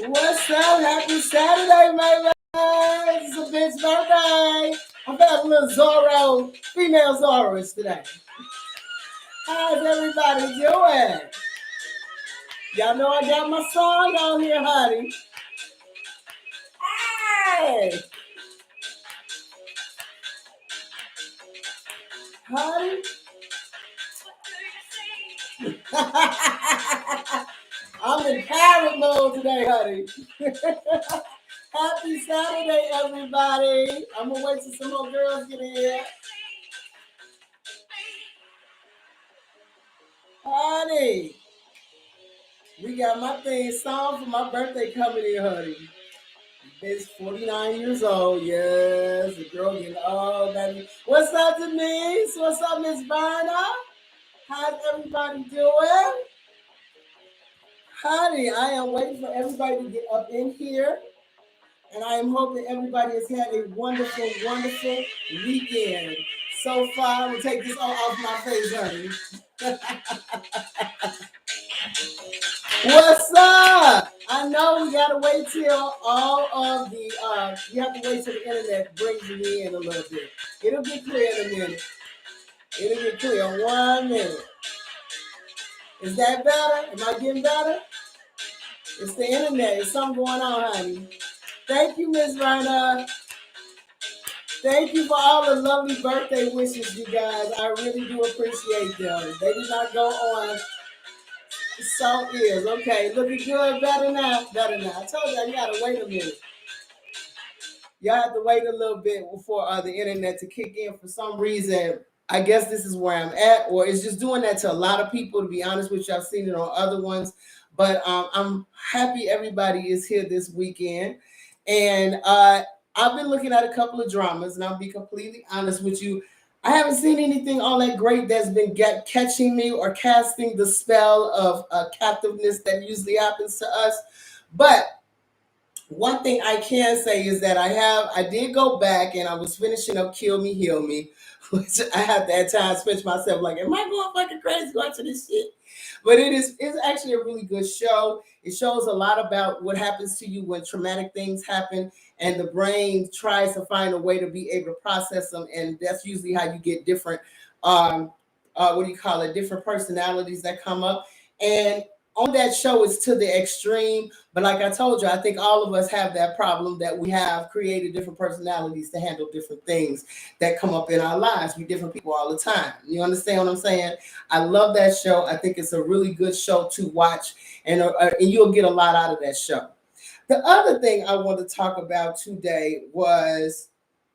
What's up? Happy Saturday, my man. It's a bitch birthday. I'm having a little Zorro, female Zorros today. How's everybody doing? Y'all know I got my song on here, honey. Hey, honey. I'm in parrot mode today, honey. Happy Saturday, everybody. I'm gonna wait till some more girls get in here. Honey, we got my theme song for my birthday coming in, honey. It's 49 years old. Yes, the girl getting old, baby. What's up, Denise? What's up, Miss Verna? How's everybody doing? Honey, I am waiting for everybody to get up in here. And I am hoping everybody has had a wonderful, wonderful weekend. So far, I'm going to take this all off my face, honey. What's up? I know we gotta wait till all of the you have to wait till the internet brings you in a little bit. It'll get clear in a minute. It'll get clear in 1 minute. Is that better? Am I getting better? It's the internet. There's something going on, honey. Thank you, Miss Verna. Thank you for all the lovely birthday wishes, you guys. I really do appreciate them. They did not go on. So is okay. Looking good. Better now. Better now. I told you gotta wait a minute. Y'all have to wait a little bit for the internet to kick in for some reason. I guess this is where I'm at, or it's just doing that to a lot of people. To be honest with you, I've seen it on other ones, but I'm happy everybody is here this weekend, and I've been looking at a couple of dramas, and I'll be completely honest with you. I haven't seen anything all that great that's been catching me or casting the spell of captiveness that usually happens to us. But one thing I can say is that I did go back and I was finishing up Kill Me, Heal Me, which I have to at times pinch myself like, am I going fucking crazy watching this shit? But it's actually a really good show. It shows a lot about what happens to you when traumatic things happen and the brain tries to find a way to be able to process them. And that's usually how you get different, different personalities that come up. And on that show, it's to the extreme. But like I told you, I think all of us have that problem that we have created different personalities to handle different things that come up in our lives. We different people all the time. You understand what I'm saying? I love that show. I think it's a really good show to watch, and you'll get a lot out of that show. The other thing I want to talk about today was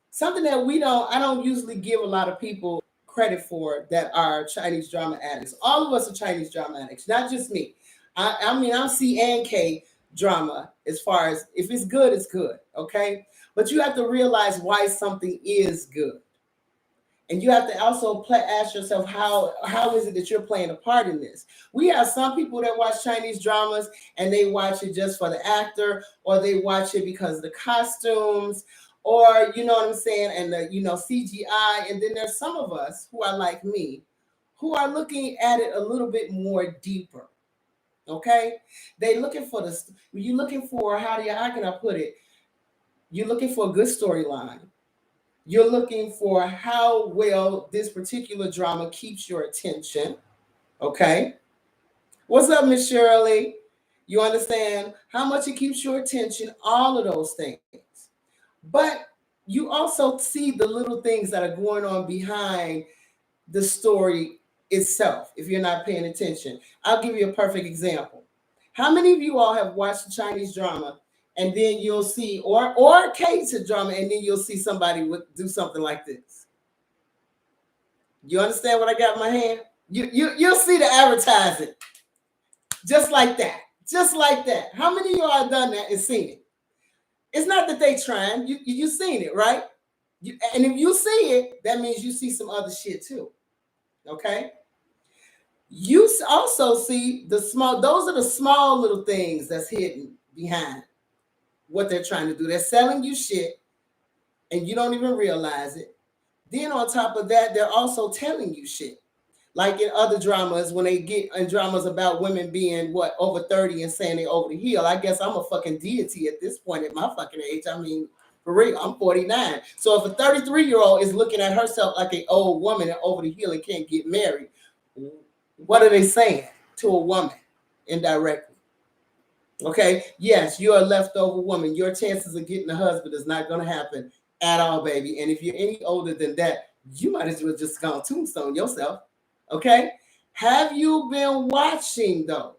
something that I don't usually give a lot of people credit for that are Chinese drama addicts. All of us are Chinese drama addicts, not just me. I mean, I'm C and K drama as far as if it's good, it's good, okay? But you have to realize why something is good. And you have to also ask yourself, how is it that you're playing a part in this? We have some people that watch Chinese dramas and they watch it just for the actor, or they watch it because of the costumes, or you know what I'm saying, and the CGI. And then there's some of us who are like me, who are looking at it a little bit more deeper. Okay, you're looking for how can I put it? You're looking for a good storyline. You're looking for how well this particular drama keeps your attention. Okay, what's up, Miss Shirley? You understand how much it keeps your attention, all of those things. But you also see the little things that are going on behind the story itself if you're not paying attention. I'll give you a perfect example. How many of you all have watched a Chinese drama and then you'll see, or a K-to drama, and then you'll see somebody do something like this? You understand what I got in my hand? You'll see the advertising just like that. Just like that. How many of y'all have done that and seen it? It's not that they trying. You've seen it, right? And if you see it, that means you see some other shit too. Okay? You also see those are the small little things that's hidden behind what they're trying to do. They're selling you shit and you don't even realize it. Then on top of that, they're also telling you shit. Like in other dramas, when they get in dramas about women being what over 30 and saying they over the hill. I guess I'm a fucking deity at this point at my fucking age. I mean, for real, I'm 49. So if a 33-year-old is looking at herself like an old woman and over the hill and can't get married, what are they saying to a woman indirectly? Okay, yes, you're a leftover woman. Your chances of getting a husband is not going to happen at all, baby. And if you're any older than that, you might as well just go tombstone yourself. Okay, have you been watching those?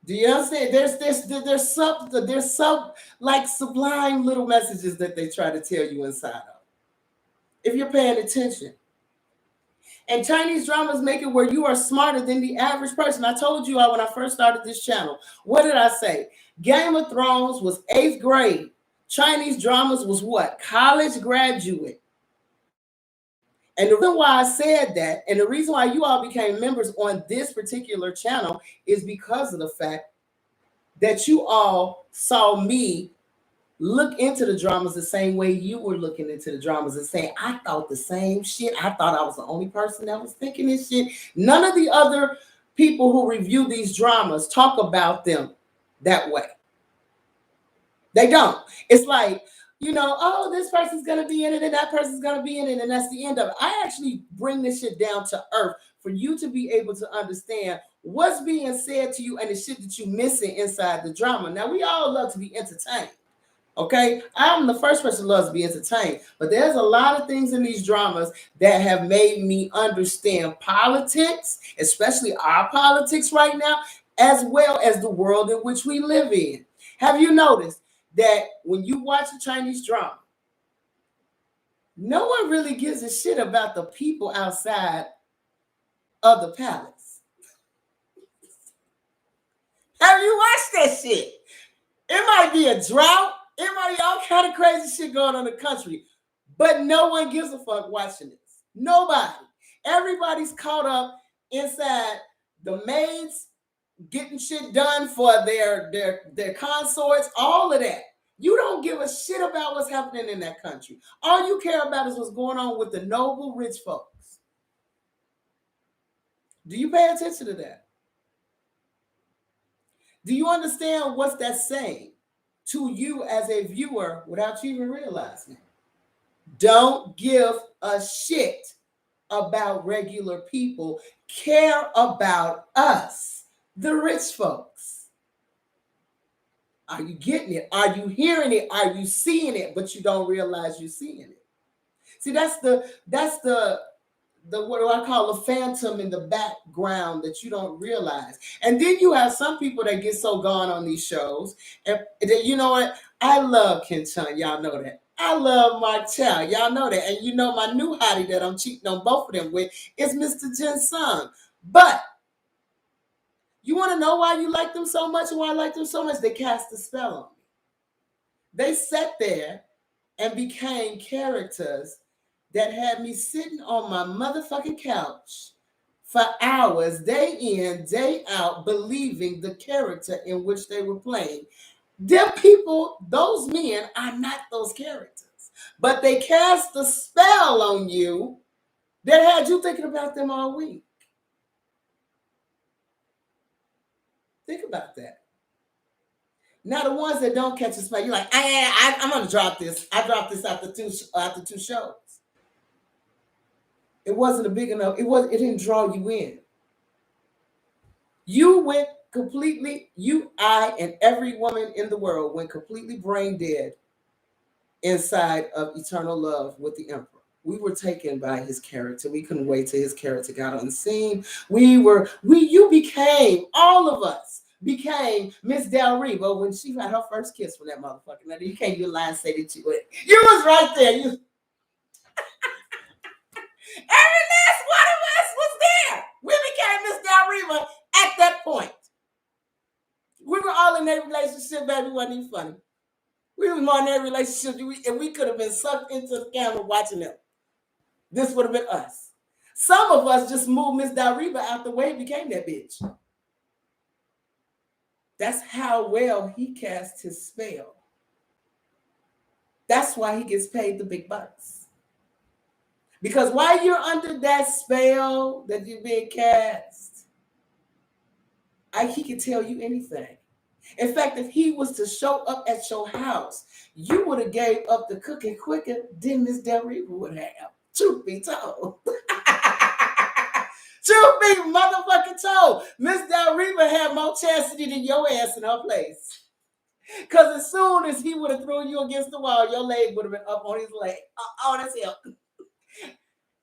Do you understand? There's some like sublime little messages that they try to tell you inside of. If you're paying attention. And Chinese dramas make it where you are smarter than the average person. I told you when I first started this channel. What did I say? Game of Thrones was 8th grade. Chinese dramas was what? College graduate. And the reason why I said that, and the reason why you all became members on this particular channel is because of the fact that you all saw me look into the dramas the same way you were looking into the dramas and saying, I thought the same shit. I thought I was the only person that was thinking this shit. None of the other people who review these dramas talk about them that way. They don't. It's like, oh, this person's going to be in it and that person's going to be in it, and that's the end of it. I actually bring this shit down to earth for you to be able to understand what's being said to you and the shit that you're missing inside the drama. Now, we all love to be entertained. Okay, I'm the first person who loves to be entertained, but there's a lot of things in these dramas that have made me understand politics, especially our politics right now, as well as the world in which we live in. Have you noticed that when you watch a Chinese drama, no one really gives a shit about the people outside of the palace? Have you watched that shit? It might be a drought. It might be all kind of crazy shit going on in the country, but no one gives a fuck watching this. Nobody. Everybody's caught up inside the maids getting shit done for their consorts, all of that. You don't give a shit about what's happening in that country. All you care about is what's going on with the noble rich folks. Do you pay attention to that? Do you understand what that's saying to you as a viewer without you even realizing it? Don't give a shit about regular people. Care about us, the rich folks. Are you getting it? Are you hearing it? Are you seeing it? But you don't realize you're seeing it. See, that's the what do I call a phantom in the background that you don't realize. And then you have some people that get so gone on these shows. And you know what? I love Ken Chun. Y'all know that. I love Martell. Y'all know that. And you know my new hottie that I'm cheating on both of them with is Mr. Jin Sung. But you want to know why you like them so much and why I like them so much? They cast a spell on me. They sat there and became characters that had me sitting on my motherfucking couch for hours, day in, day out, believing the character in which they were playing. Them people, those men are not those characters, but they cast a spell on you that had you thinking about them all week. Think about that. Now the ones that don't catch a spell, you're like, I'm gonna drop this. I dropped this after two shows. It wasn't a big enough. It didn't draw you in. You went completely. I, and every woman in the world went completely brain dead inside of Eternal Love with the Emperor. We were taken by his character. We couldn't wait till his character got on the scene. All of us became Miss Del Reba when she had her first kiss from that motherfucker. Now you can't lie and say that you was right there. Every last one of us was there. We became Miss Del Reba at that point. We were all in that relationship, baby. It wasn't even funny. We were more in that relationship, and we could have been sucked into the camera watching them. This would have been us. Some of us just moved Miss Del Reba out the way and became that bitch. That's how well he cast his spell. That's why he gets paid the big bucks. Because while you're under that spell that you're being cast, he can tell you anything. In fact, if he was to show up at your house, you would have gave up the cooking quicker than Miss Del Rita would have. Truth be told. Truth be motherfucking told. Miss Del Rita had more chastity than your ass in her place. Because as soon as he would have thrown you against the wall, your leg would have been up on his leg. On his hip.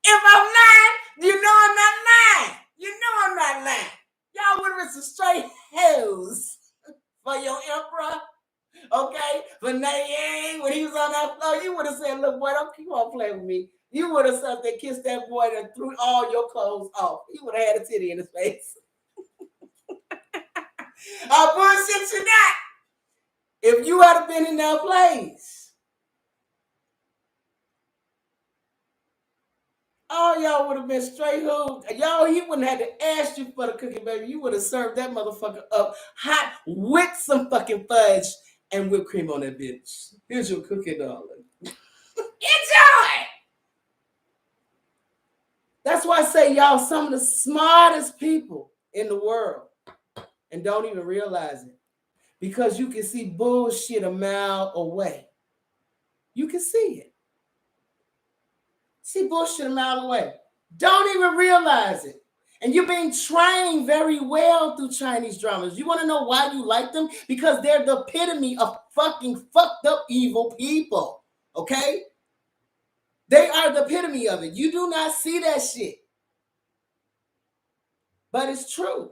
If I'm lying, you know I'm not lying. You know I'm not lying. Y'all would have been some straight hoes for your emperor. Okay? For Nayang, when he was on that floor, you would have said, look, boy, don't keep on playing with me. You would have sat there, kissed that boy, and threw all your clothes off. He would have had a titty in his face. I bullshit you not. If you had been in that place, all y'all would have been straight hood. Y'all, he wouldn't have to ask you for the cookie, baby. You would have served that motherfucker up hot with some fucking fudge and whipped cream on that bitch. Here's your cookie, darling. Enjoy! That's why I say y'all some of the smartest people in the world and don't even realize it. Because you can see bullshit a mile away. You can see it. See bullshit a mile away. Don't even realize it. And you're being trained very well through Chinese dramas. You want to know why you like them? Because they're the epitome of fucking fucked up evil people. Okay? They are the epitome of it. You do not see that shit. But it's true.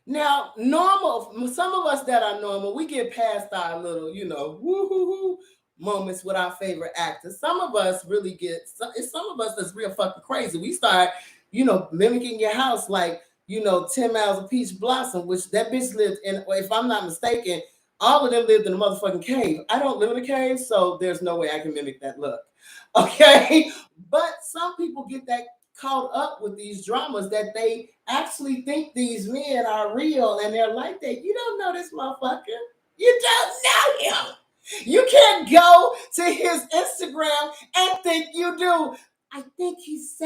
Now, some of us that are normal, we get past our little, woo-hoo-hoo moments with our favorite actors. Some of us really it's some of us that's real fucking crazy. We start, mimicking your house like, 10 Miles of Peach Blossom, which that bitch lived in, if I'm not mistaken, all of them lived in a motherfucking cave. I don't live in a cave, so there's no way I can mimic that look. Okay? But some people get that caught up with these dramas that they actually think these men are real and they're like that. You don't know this motherfucker. You don't know him. You can't go to his Instagram and think you do. I think his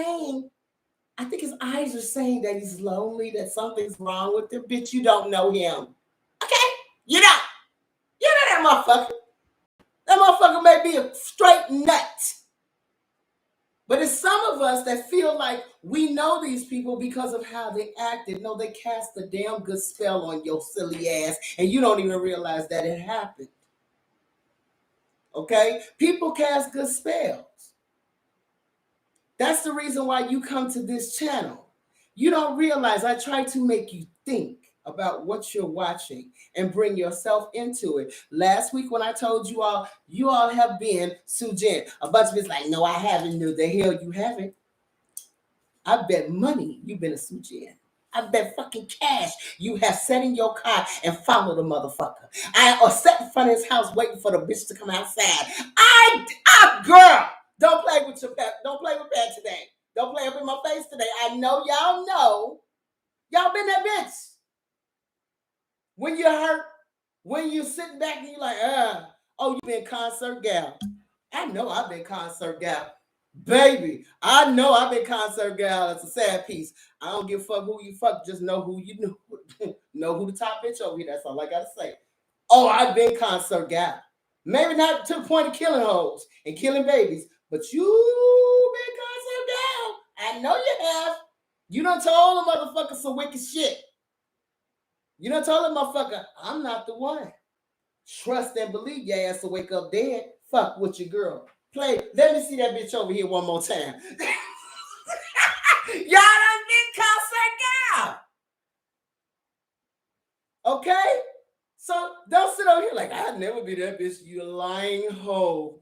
eyes are saying that he's lonely, that something's wrong with him. Bitch, you don't know him. Okay? You know that motherfucker. That motherfucker may be a straight nut. But it's some of us that feel like we know these people because of how they acted. No, they cast a damn good spell on your silly ass, and you don't even realize that it happened. Okay? People cast good spells. That's the reason why you come to this channel. You don't realize I try to make you think about what you're watching and bring yourself into it. Last week when I told you all have been Sujin. A bunch of it's like, no, I haven't. No, the hell you haven't. I bet money you've been a Sujin. I bet fucking cash you have sat in your car and followed the motherfucker. Or sat in front of his house waiting for the bitch to come outside. Girl, don't play with Pat today. Don't play up in my face today. I know. Y'all been that bitch. When you're hurt, when you're sitting back and you're like, you been concert gal. I know I've been concert gal. Baby, I know I've been concert gal. It's a sad piece. I don't give a fuck who you fuck. Just know who you know. Know who the top bitch over here. That's all I got to say. Oh, I've been concert gal. Maybe not to the point of killing hoes and killing babies, but you been concert gal. I know you have. You done told the motherfucker some wicked shit. You done told the motherfucker, I'm not the one. Trust and believe your ass will wake up dead. Fuck with your girl. Play. Let me see that bitch over here one more time. Y'all done been concert gal. Okay? So don't sit over here like, I'd never be that bitch. You lying hoe.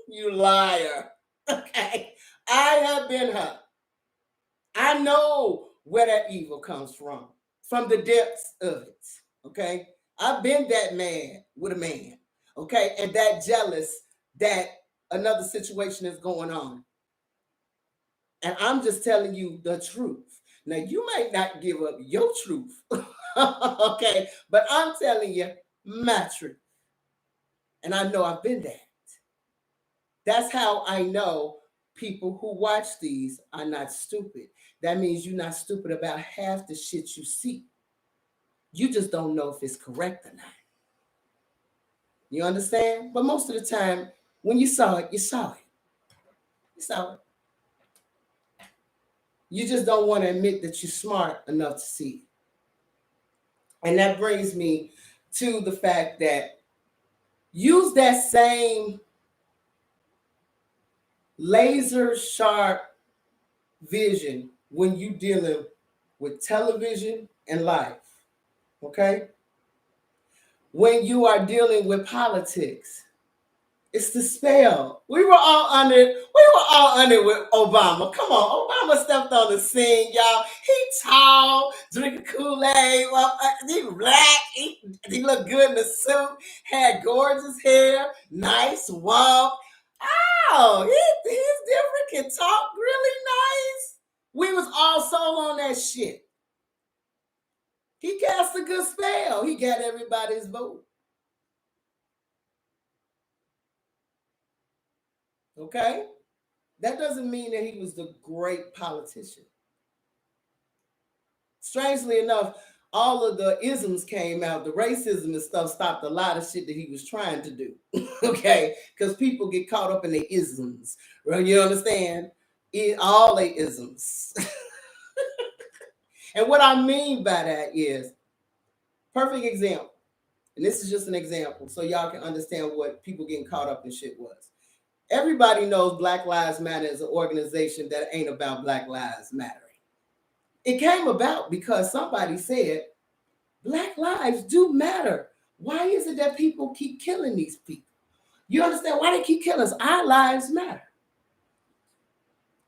You liar. Okay? I have been her. I know where that evil comes from the depths of it. Okay? I've been that man with a man. Okay? And that jealous that another situation is going on. And I'm just telling you the truth. Now, you might not give up your truth. Okay? But I'm telling you my truth. And I know I've been that. That's how I know people who watch these are not stupid. That means you're not stupid about half the shit you see. You just don't know if it's correct or not. You understand? But most of the time, when you saw it, you saw it. You saw it. You just don't want to admit that you're smart enough to see it. And that brings me to the fact that use that same laser sharp vision when you dealing with television and life. Okay? When you are dealing with politics, it's the spell. We were all under with Obama. Come on, Obama stepped on the scene, y'all. He tall, drinking Kool-Aid. He black. He looked good in the suit. Had gorgeous hair, nice walk. Oh, he's different. Can talk really nice. We was all sold on that shit. He cast a good spell. He got everybody's vote. Okay? That doesn't mean that he was the great politician. Strangely enough, all of the isms came out. The racism and stuff stopped a lot of shit that he was trying to do. Okay? Because people get caught up in the isms. Right? You understand? All the isms. And what I mean by that is, perfect example. And this is just an example so y'all can understand what people getting caught up in shit was. Everybody knows Black Lives Matter is an organization that ain't about Black Lives Mattering. It came about because somebody said, Black lives do matter. Why is it that people keep killing these people? You understand why they keep killing us? Our lives matter.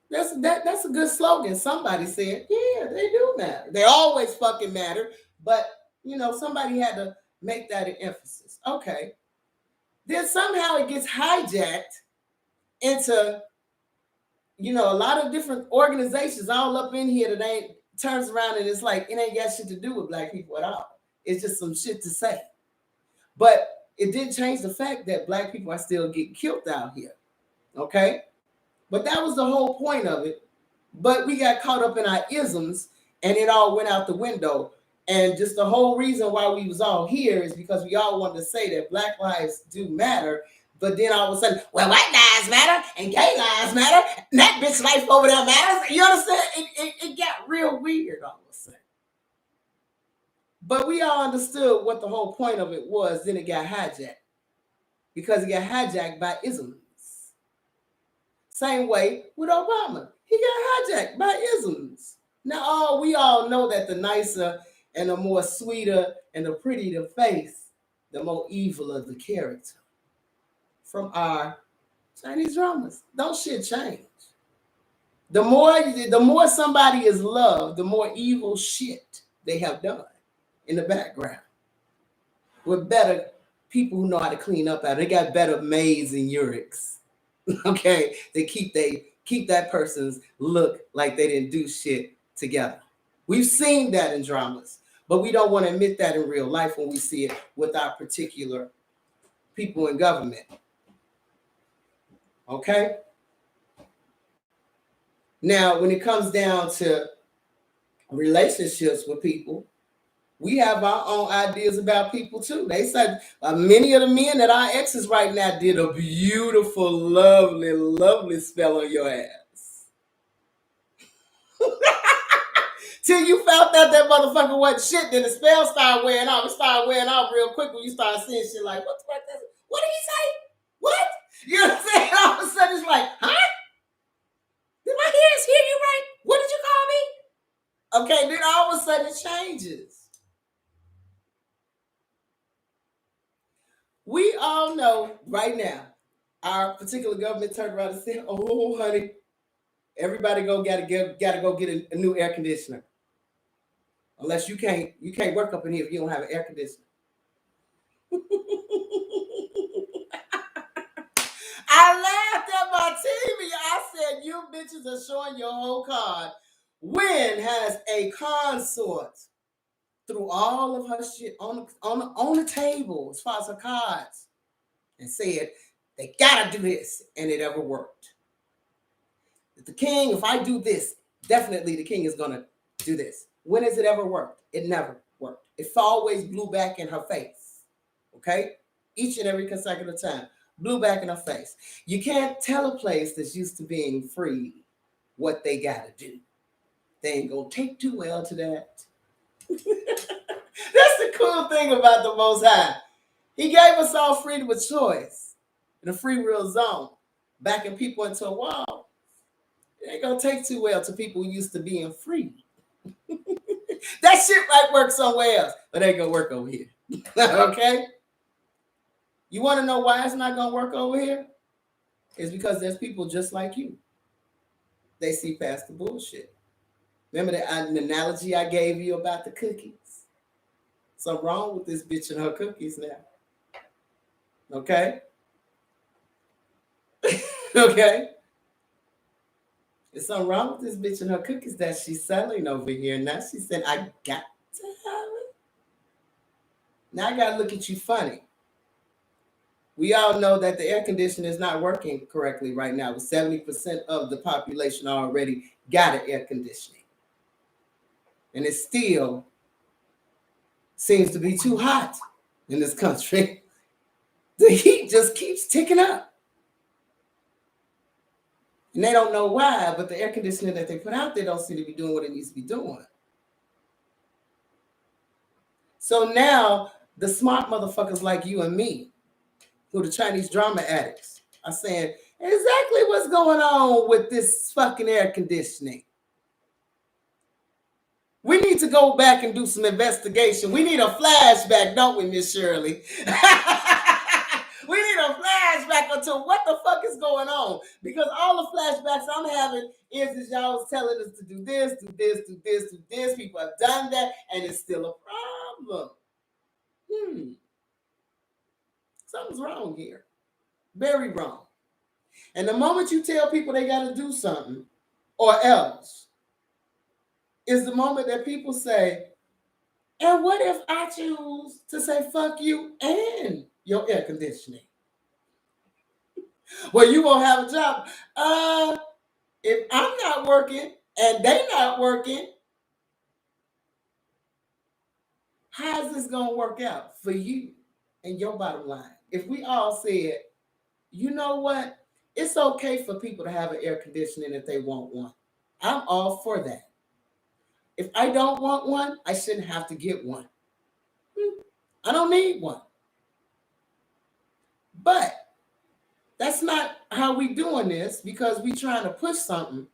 That's a good slogan. Somebody said, yeah, they do matter. They always fucking matter. But, somebody had to make that an emphasis. Okay. Then somehow it gets hijacked into, a lot of different organizations all up in here that turns around and it's like, it ain't got shit to do with Black people at all. It's just some shit to say. But it didn't change the fact that Black people are still getting killed out here. Okay? But that was the whole point of it. But we got caught up in our isms and it all went out the window. And just the whole reason why we was all here is because we all wanted to say that Black lives do matter. But then all of a sudden, well, white lives matter and gay lives matter. And that bitch life over there matters. You understand? It got real weird all of a sudden. But we all understood what the whole point of it was. Then it got hijacked. Because it got hijacked by isms. Same way with Obama. He got hijacked by isms. Now, we all know that the nicer and the more sweeter and the prettier the face, the more evil of the character. From our Chinese dramas. Don't shit change. The more somebody is loved, the more evil shit they have done in the background. With better people who know how to clean up out. They got better maids and eunuchs. Okay, they keep that person's look like they didn't do shit together. We've seen that in dramas, but we don't want to admit that in real life when we see it with our particular people in government. Okay? Now, when it comes down to relationships with people, we have our own ideas about people too. They said many of the men that our exes right now did a beautiful, lovely, lovely spell on your ass. Till you found out that motherfucker wasn't shit, then the spell started wearing off. It started wearing off real quick when you started seeing shit like, what did he say? What? You know what I'm saying? All of a sudden it's like, huh? Did my ears hear you right? What did you call me? Okay, then all of a sudden it changes. We all know right now, our particular government turned around and said, "Oh, honey, everybody gotta go get a new air conditioner. Unless you can't work up in here if you don't have an air conditioner." I laughed at my TV. I said, "You bitches are showing your whole card." Wynn has a consort threw all of her shit on the table as far as her cards and said they gotta do this, and it ever worked. If I do this, definitely the king is going to do this. When has it ever worked? It never worked. It always blew back in her face. Okay? Each and every consecutive time. Blew back in her face. You can't tell a place that's used to being free what they got to do. They ain't going to take too well to that. That's the cool thing about the Most High. He gave us all freedom of choice in a free will zone, backing people into a wall. It ain't going to take too well to people who used to being free. That shit might work somewhere else, but it ain't going to work over here. Okay? You want to know why it's not going to work over here? It's because there's people just like you. They see past the bullshit. Remember the analogy I gave you about the cookies? Something wrong with this bitch and her cookies now. Okay? Okay? There's something wrong with this bitch and her cookies that she's selling over here. Now she said, I got to have it. Now I got to look at you funny. We all know that the air conditioner is not working correctly right now. With 70% of the population already got an air conditioning. And it still seems to be too hot in this country. The heat just keeps ticking up. And they don't know why, but the air conditioner that they put out there don't seem to be doing what it needs to be doing. So now the smart motherfuckers like you and me, who the Chinese drama addicts, are saying exactly what's going on with this fucking air conditioning. We need to go back and do some investigation. We need a flashback, don't we, Miss Shirley? We need a flashback into what the fuck is going on. Because all the flashbacks I'm having is y'all telling us to do this, do this, do this, do this. People have done that, and it's still a problem. Something's wrong here. Very wrong. And the moment you tell people they got to do something or else is the moment that people say, and what if I choose to say fuck you and your air conditioning? Well, you won't have a job. If I'm not working and they not working, how's this going to work out for you and your bottom line? If we all said, you know what? It's okay for people to have an air conditioning if they want one. I'm all for that. If I don't want one, I shouldn't have to get one. I don't need one. But that's not how we doing this, because we trying to push something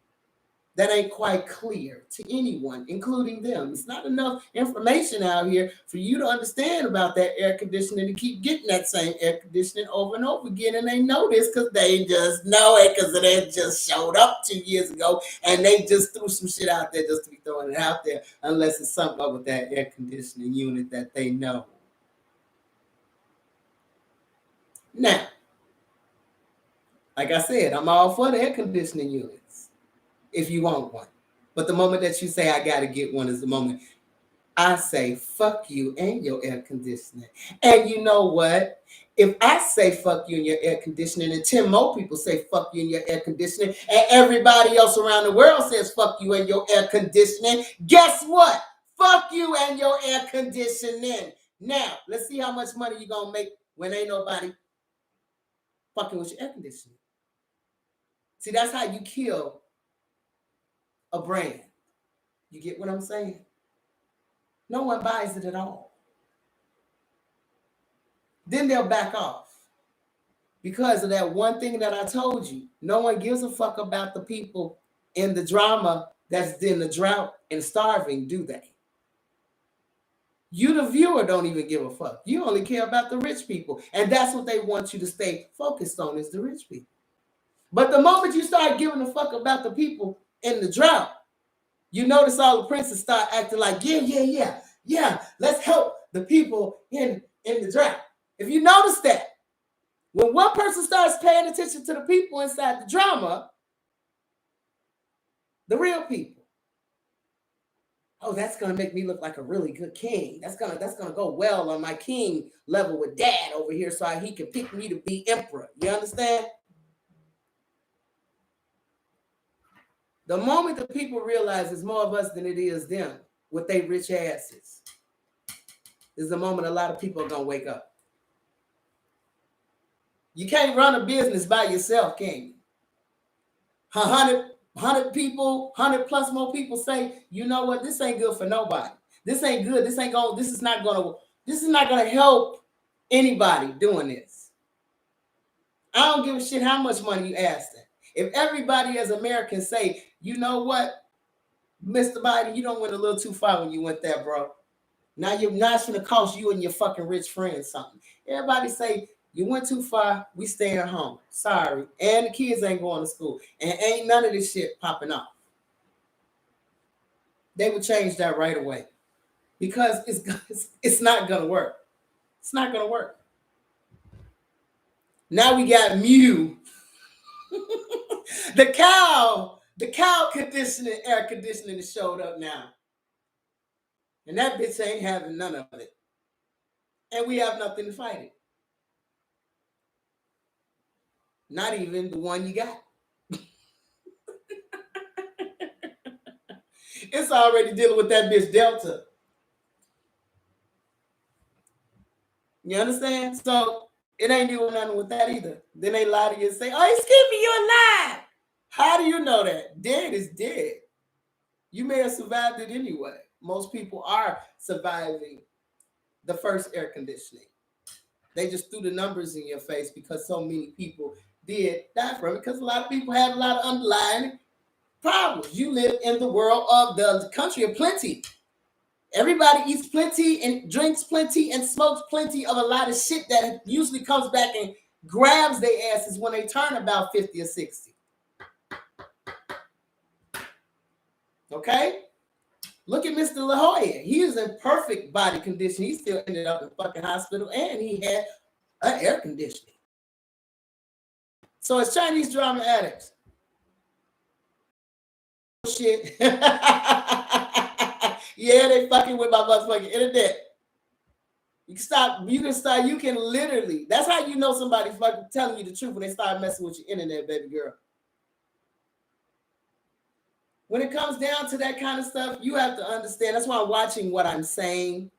that ain't quite clear to anyone, including them. It's not enough information out here for you to understand about that air conditioning to keep getting that same air conditioning over and over again. And they know this because they just know it, because they just showed up 2 years ago and they just threw some shit out there just to be throwing it out there, unless it's something up with that air conditioning unit that they know. Now, like I said, I'm all for the air conditioning units if you want one. But the moment that you say I got to get one is the moment I say fuck you and your air conditioning. And you know what? If I say fuck you and your air conditioning and 10 more people say fuck you and your air conditioning and everybody else around the world says fuck you and your air conditioning, guess what? Fuck you and your air conditioning. Now, let's see how much money you're going to make when ain't nobody fucking with your air conditioning. See, that's how you kill a brand. You get what I'm saying? No one buys it at all. Then they'll back off because of that one thing that I told you. No one gives a fuck about the people in the drama that's in the drought and starving, do they? You, the viewer, don't even give a fuck. You only care about the rich people. And that's what they want you to stay focused on, is the rich people. But the moment you start giving a fuck about the people in the drought, you notice all the princes start acting like, yeah, let's help the people in the drought. If you notice that, when one person starts paying attention to the people inside the drama, the real people, oh, that's going to make me look like a really good king. That's gonna go well on my king level with dad over here so he can pick me to be emperor. You understand? The moment the people realize it's more of us than it is them with their rich asses, is the moment a lot of people are going to wake up. You can't run a business by yourself, can you? 100 people, 100 plus more people say, you know what, this ain't good for nobody. This ain't good. This is not gonna help anybody doing this. I don't give a shit how much money you ask them. If everybody as Americans say, you know what, Mr. Biden, you don't went a little too far when you went there, bro. Now you're not gonna cost you and your fucking rich friends something. Everybody say, you went too far, we staying home. Sorry. And the kids ain't going to school. And ain't none of this shit popping off. They would change that right away. Because it's not going to work. It's not going to work. Now we got Mew. the cow conditioning, air conditioning has showed up now. And that bitch ain't having none of it. And we have nothing to fight it. Not even the one you got. It's already dealing with that bitch Delta. You understand? So it ain't doing nothing with that either. Then they lie to you and say, oh, excuse me, you're alive. How do you know that? Dead is dead. You may have survived it anyway. Most people are surviving the first air conditioning. They just threw the numbers in your face because so many people did die from it, because a lot of people had a lot of underlying problems. You live in the world of the country of plenty. Everybody eats plenty and drinks plenty and smokes plenty of a lot of shit that usually comes back and grabs their asses when they turn about 50 or 60. Okay? Look at Mr. La Jolla. He was in perfect body condition. He still ended up in fucking hospital, and he had an air conditioning. So it's Chinese drama addicts. Shit. Yeah, they fucking with my motherfucking internet. You can literally, that's how you know somebody fucking telling you the truth, when they start messing with your internet, baby girl. When it comes down to that kind of stuff, you have to understand. That's why I'm watching what I'm saying.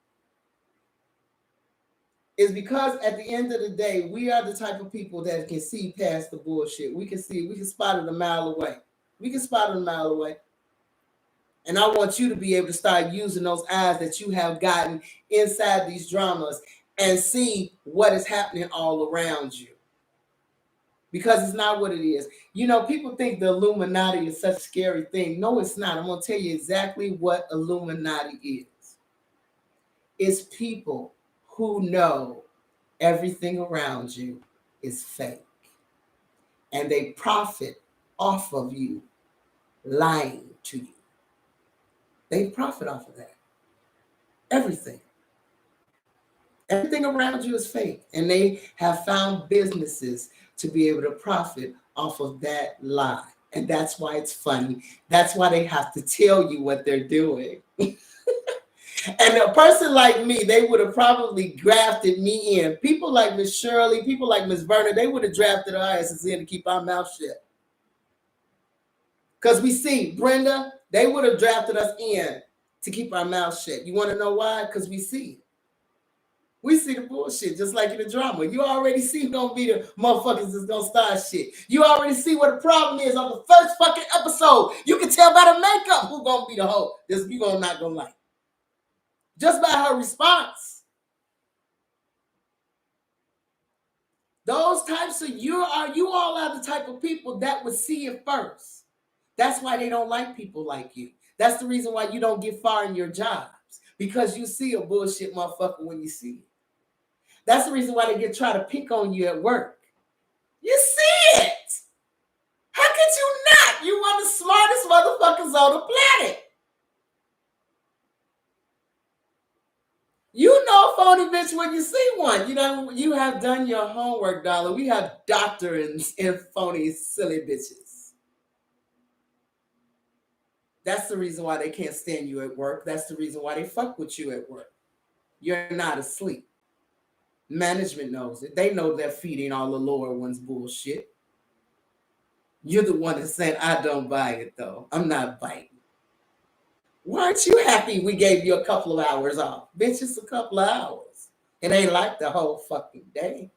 Is because at the end of the day, we are the type of people that can see past the bullshit. We can spot it a mile away. And I want you to be able to start using those eyes that you have gotten inside these dramas and see what is happening all around you. Because it's not what it is. You know, people think the Illuminati is such a scary thing. No, it's not. I'm going to tell you exactly what Illuminati is. It's people who know everything around you is fake. And they profit off of you lying to you. They profit off of that. Everything. Everything around you is fake. And they have found businesses to be able to profit off of that lie. And that's why it's funny. That's why they have to tell you what they're doing. And a person like me, they would have probably grafted me in. People like Miss Shirley, people like Miss Verna, they would have drafted our asses in to keep our mouth shut. Because we see, Brenda, they would have drafted us in to keep our mouth shut. You want to know why? Because we see. We see the bullshit, just like in the drama. You already see who's going to be the motherfuckers that's going to start shit. You already see what the problem is on the first fucking episode. You can tell by the makeup who's going to be the hoe. This you gonna not going to like. Just by her response. Those types of you all are the type of people that would see it first. That's why they don't like people like you. That's the reason why you don't get far in your jobs. Because you see a bullshit motherfucker when you see it. That's the reason why they try to pick on you at work. You see it. How could you not? You one of the smartest motherfuckers on the planet. You know a phony bitch when you see one. You know, you have done your homework, darling. We have doctorate in phony, silly bitches. That's the reason why they can't stand you at work. That's the reason why they fuck with you at work. You're not asleep. Management knows it. They know they're feeding all the lower ones bullshit. You're the one that's saying, I don't buy it though. I'm not biting. Why aren't you happy we gave you a couple of hours off? Bitch, it's a couple of hours. It ain't like the whole fucking day.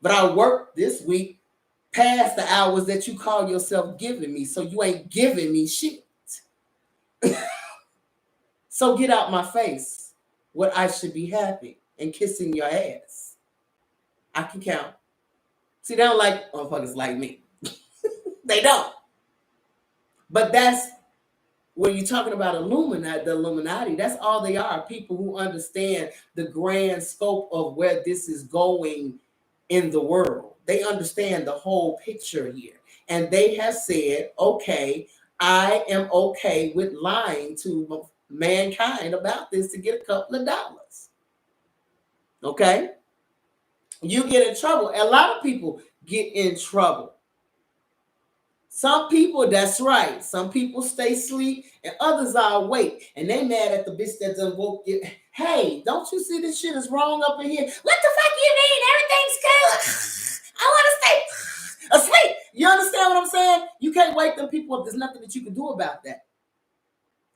But I worked this week past the hours that you call yourself giving me, so you ain't giving me shit. So get out my face what I should be happy and kissing your ass. I can count. See, they don't like motherfuckers like me. They don't. But that's when you're talking about Illuminati, the Illuminati, that's all they are. People who understand the grand scope of where this is going in the world. They understand the whole picture here. And they have said, okay, I am okay with lying to mankind about this to get a couple of dollars. Okay? You get in trouble. A lot of people get in trouble. Some people, that's right. Some people stay asleep and others are awake. And they mad at the bitch that done woke you. Hey, don't you see this shit is wrong up in here? What the fuck you mean? Everything's good. I want to stay asleep. You understand what I'm saying? You can't wake them people up. There's nothing that you can do about that.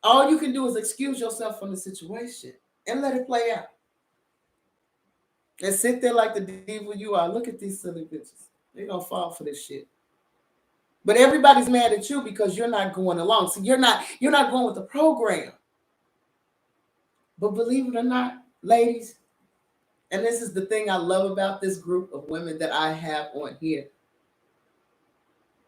All you can do is excuse yourself from the situation and let it play out. And sit there like the devil you are. Look at these silly bitches. They're going to fall for this shit. But everybody's mad at you because you're not going along. So you're not going with the program. But believe it or not, ladies, and this is the thing I love about this group of women that I have on here,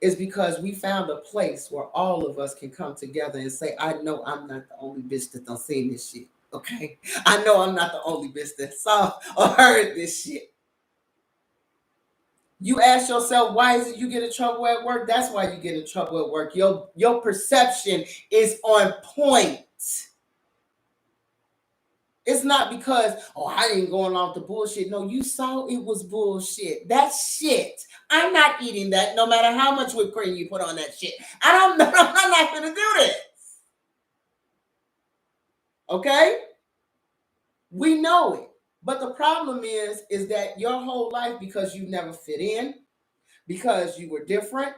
is because we found a place where all of us can come together and say, I know I'm not the only bitch that done seen this shit. Okay? I know I'm not the only bitch that saw or heard this shit. You ask yourself, why is it you get in trouble at work? That's why you get in trouble at work. Your perception is on point. It's not because, I ain't going off the bullshit. No, you saw it was bullshit. That's shit. I'm not eating that no matter how much whipped cream you put on that shit. I'm not going to do this. Okay? We know it. But the problem is that your whole life, because you never fit in, because you were different,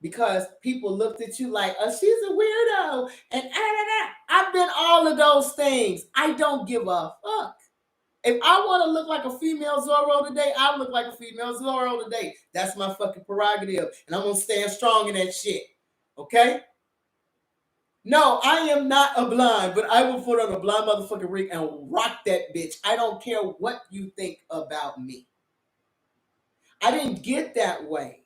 because people looked at you like, oh, she's a weirdo, and I've been all of those things. I don't give a fuck. If I want to look like a female Zorro today, I'll look like a female Zorro today. That's my fucking prerogative, and I'm going to stand strong in that shit. Okay? No, I am not a blind, but I will put on a blind motherfucking rig and rock that bitch. I don't care what you think about me. I didn't get that way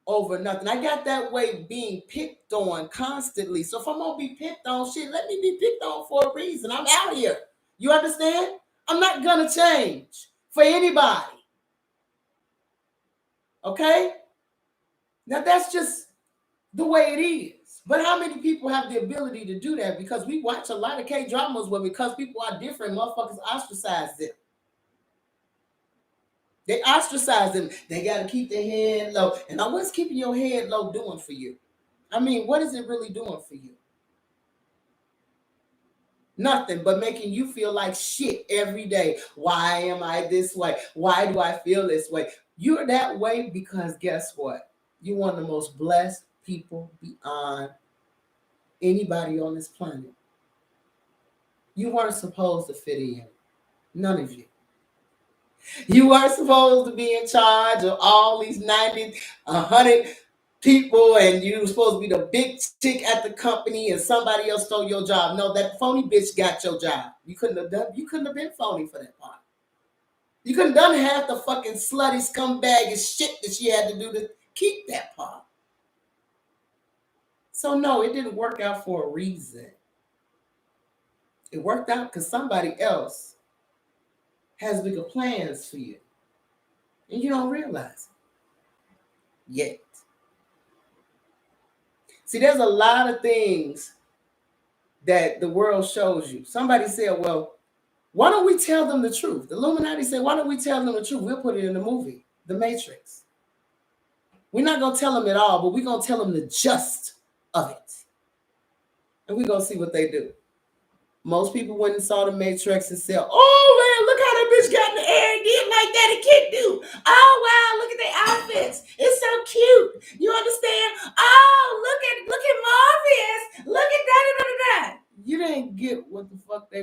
over nothing. I got that way being picked on constantly. So if I'm going to be picked on, shit, let me be picked on for a reason. I'm out here. You understand? I'm not going to change for anybody. Okay? Now that's just the way it is. But how many people have the ability to do that? Because we watch a lot of K-dramas where because people are different, motherfuckers ostracize them. They ostracize them. They got to keep their head low. And now what's keeping your head low doing for you? I mean, what is it really doing for you? Nothing but making you feel like shit every day. Why am I this way? Why do I feel this way? You're that way because guess what? You're one of the most blessed people beyond anybody on this planet. You weren't supposed to fit in. None of you. You weren't supposed to be in charge of all these 90, 100 people, and you were supposed to be the big chick at the company, and somebody else stole your job. No, that phony bitch got your job. You couldn't have been phony for that part. You couldn't have done half the fucking slutty scumbag and shit that she had to do to keep that part. So no, it didn't work out for a reason. It worked out because somebody else has bigger plans for you. And you don't realize it yet. See, there's a lot of things that the world shows you. Somebody said, well, why don't we tell them the truth? The Illuminati said, why don't we tell them the truth? We'll put it in the movie, The Matrix. We're not going to tell them it all, but we're going to tell them the gist of it. And we're going to see what they do. Most people went and saw The Matrix and said, oh, man, look how that bitch got in the air and did like that it can do. Oh, wow, look at their outfits. It's so cute. You understand?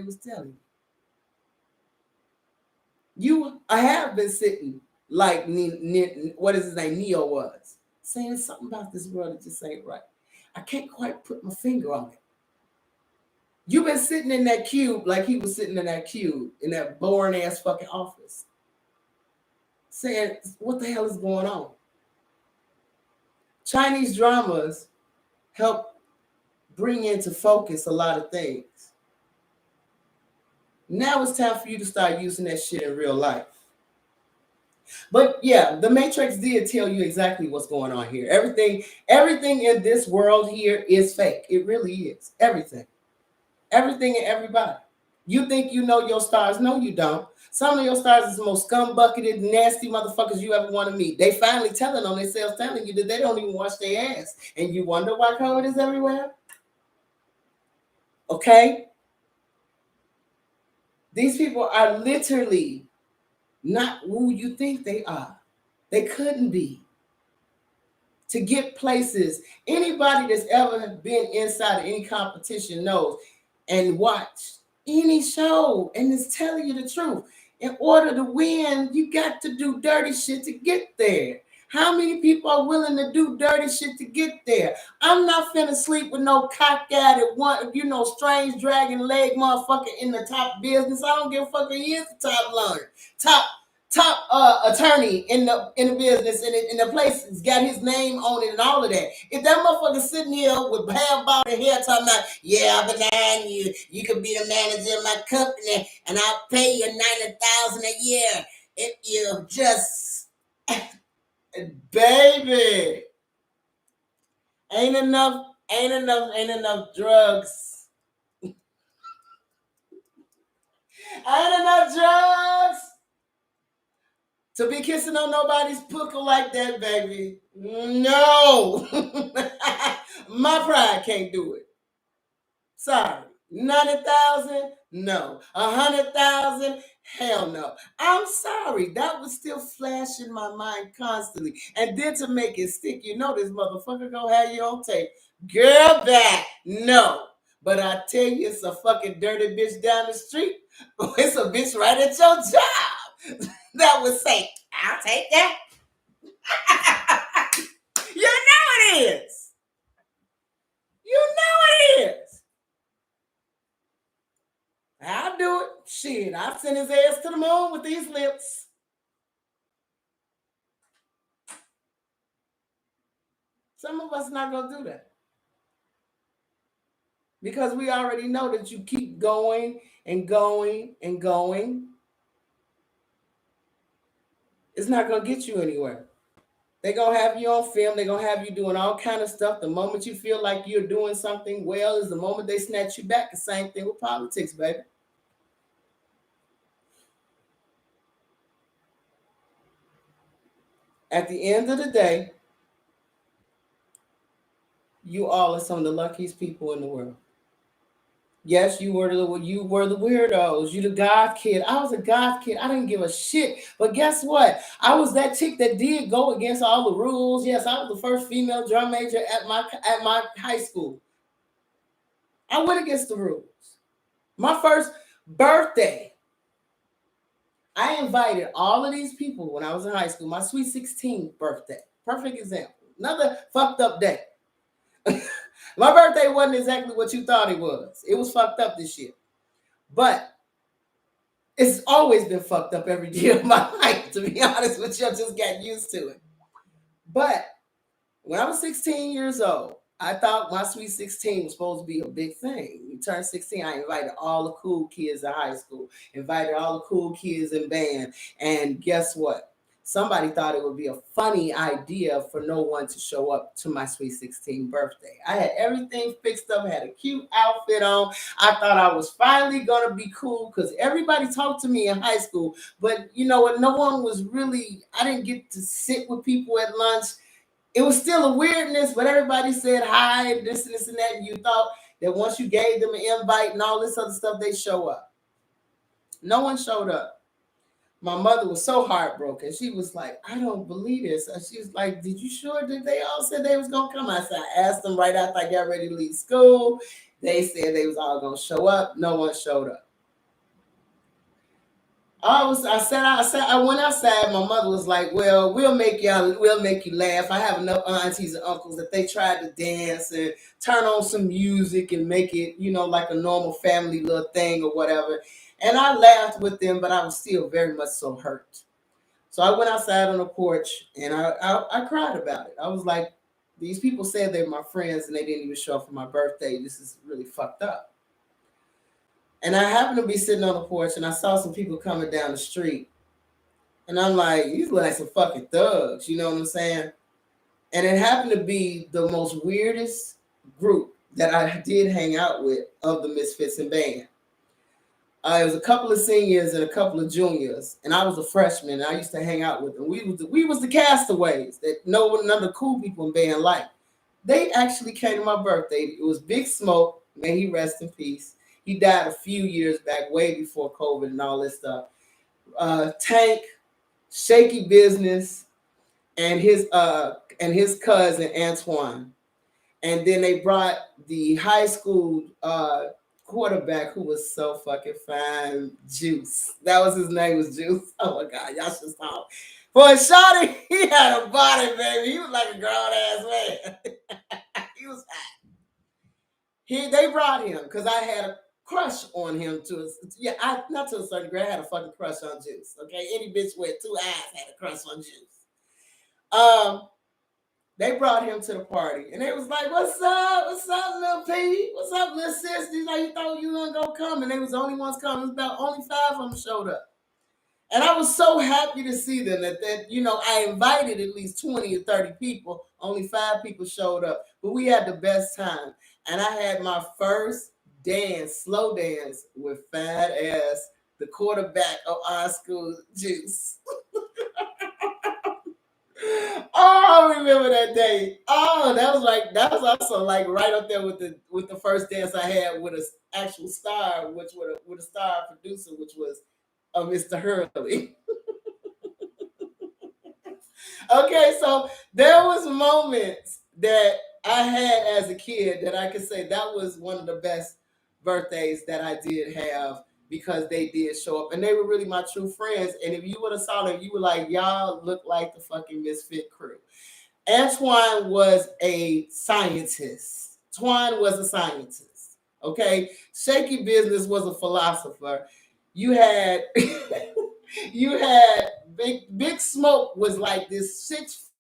was telling you. You have been sitting like what is his name? Neo was saying something about this world that just ain't right. I can't quite put my finger on it. You've been sitting in that cube like he was sitting in that cube in that boring ass fucking office, saying, "What the hell is going on?" Chinese dramas help bring into focus a lot of things. Now it's time for you to start using that shit in real life. But yeah, the Matrix did tell you exactly what's going on here. Everything in this world here is fake. It really is. Everything and everybody. You think you know your stars? No, you don't. Some of your stars is the most scumbucketed, nasty motherfuckers you ever want to meet. They finally telling on themselves, telling you that they don't even wash their ass. And you wonder why COVID is everywhere? Okay? These people are literally not who you think they are. They couldn't be. To get places, anybody that's ever been inside of any competition knows and watched any show and is telling you the truth. In order to win, you got to do dirty shit to get there. How many people are willing to do dirty shit to get there? I'm not finna sleep with no cock-eyed one, strange dragon leg motherfucker in the top business. I don't give a fuck if he is the top lawyer, top attorney in the business, and the place has got his name on it and all of that. If that motherfucker sitting here with half bald hair talking about, yeah, I'm behind you, you could be the manager of my company, and I'll pay you $90,000 a year if you just, baby, ain't enough drugs. Ain't enough drugs to be kissing on nobody's puka like that, baby. No. My pride can't do it. Sorry. 90,000? No. 100,000? Hell no. I'm sorry. That would still flash in my mind constantly. And then to make it stick, this motherfucker gonna have you on tape. Girl, back. No. But I tell you, it's a fucking dirty bitch down the street. It's a bitch right at your job that would say, I'll take that. You know it is. You know it is. I'll do it. Shit, I'll send his ass to the moon with these lips. Some of us not going to do that. Because we already know that you keep going and going and going. It's not going to get you anywhere. They're going to have you on film. They're going to have you doing all kind of stuff. The moment you feel like you're doing something well is the moment they snatch you back. The same thing with politics, baby. At the end of the day, you all are some of the luckiest people in the world. Yes, you were the weirdos. You the goth kid. I was a goth kid. I didn't give a shit. But guess what? I was that chick that did go against all the rules. Yes, I was the first female drum major at my high school. I went against the rules. My first birthday, I invited all of these people when I was in high school. My sweet 16 birthday. Perfect example. Another fucked up day. My birthday wasn't exactly what you thought it was. It was fucked up this year. But it's always been fucked up every day of my life, to be honest with you. I just got used to it. But when I was 16 years old, I thought my sweet 16 was supposed to be a big thing. You turn 16, I invited all the cool kids in high school, invited all the cool kids in band. And guess what? Somebody thought it would be a funny idea for no one to show up to my sweet 16 birthday. I had everything fixed up, had a cute outfit on. I thought I was finally going to be cool because everybody talked to me in high school. But, no one was really, I didn't get to sit with people at lunch. It was still a weirdness, but everybody said hi and this and that. And you thought that once you gave them an invite and all this other stuff, they show up. No one showed up. My mother was so heartbroken. She was like, I don't believe this. And she was like, did you sure? Did they all said they was going to come? I said, I asked them right after I got ready to leave school. They said they was all going to show up. No one showed up. I went outside. My mother was like, "Well, we'll make you laugh." I have enough aunties and uncles that they tried to dance and turn on some music and make it, like a normal family little thing or whatever. And I laughed with them, but I was still very much so hurt. So I went outside on the porch and I cried about it. I was like, "These people said they're my friends and they didn't even show up for my birthday. This is really fucked up." And I happened to be sitting on the porch and I saw some people coming down the street. And I'm like, "These look like some fucking thugs," you know what I'm saying? And it happened to be the most weirdest group that I did hang out with of the Misfits and band. It was a couple of seniors and a couple of juniors, and I was a freshman. And I used to hang out with them. We was the castaways that none of the cool people in band liked. They actually came to my birthday. It was Big Smoke. May he rest in peace. He died a few years back, way before COVID and all this stuff. Tank, Shaky Business, and his cousin Antoine. And then they brought the high school quarterback who was so fucking fine, Juice. That was his name, was Juice. Oh my God, y'all should stop. For a shorty, he had a body, baby. He was like a grown ass man. He was hot. They brought him because I had a crush on him not to a certain degree. I had a fucking crush on Juice. Okay, any bitch with two eyes had a crush on Juice. They brought him to the party and they was like, "What's up? What's up, little P? What's up, little sis? You know, you thought you weren't gonna come." And they was the only ones coming. About only 5 of them showed up. And I was so happy to see them that I invited at least 20 or 30 people. Only 5 people showed up. But we had the best time. And I had my first slow dance with fat ass, the quarterback of our school, Juice. Oh, I remember that day. Oh, that was also like right up there with the first dance I had with an actual star, with a star producer, which was Mr. Hurley. Okay, so there was moments that I had as a kid that I could say that was one of the best birthdays that I did have because they did show up and they were really my true friends. And if you would have saw them, you were like, y'all look like the fucking Misfit crew. Antoine was a scientist. Okay. Shaky Business was a philosopher. You had Big Smoke was like this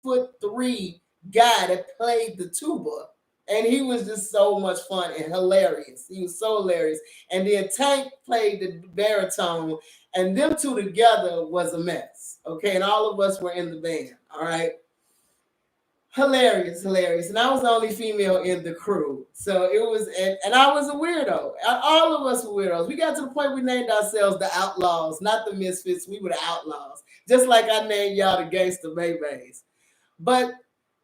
6'3" guy that played the tuba. And he was just so much fun and hilarious. He was so hilarious. And then Tank played the baritone, and them two together was a mess. Okay, and all of us were in the band. All right. Hilarious. And I was the only female in the crew. So it was, and I was a weirdo. All of us were weirdos. We got to the point we named ourselves the Outlaws, not the Misfits. We were the Outlaws. Just like I named y'all the Gangsta Baybays. But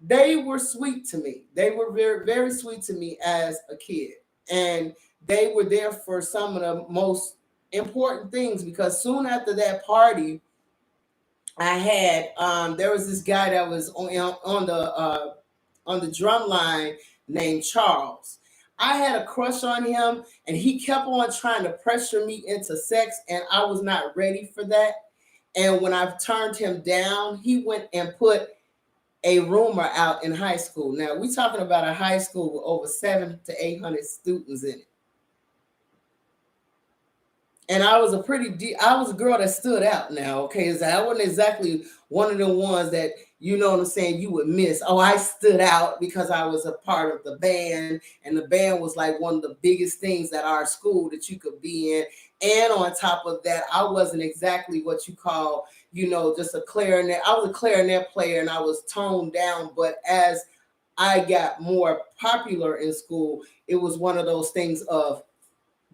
they were sweet to me. They were very, very sweet to me as a kid. And they were there for some of the most important things because soon after that party, I had there was this guy that was on the drum line named Charles. I had a crush on him and he kept on trying to pressure me into sex and I was not ready for that. And when I turned him down, he went and put a rumor out in high school. Now we're talking about a high school with over 700 to 800 students in it. And I was a girl that stood out now, okay? I wasn't exactly one of the ones that, you know what I'm saying, you would miss. Oh, I stood out because I was a part of the band, and the band was like one of the biggest things at our school that you could be in. And on top of that, I wasn't exactly what you call, just a clarinet. I was a clarinet player and I was toned down, but as I got more popular in school, it was one of those things of,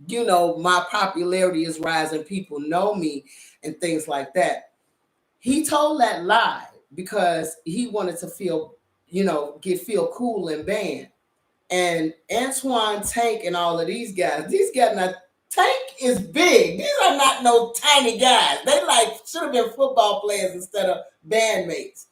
my popularity is rising, people know me and things like that. He told that lie because he wanted to feel cool in band. And Antoine, Tank, and all of these guys not, Tank is big. These are not no tiny guys. They should have been football players instead of bandmates.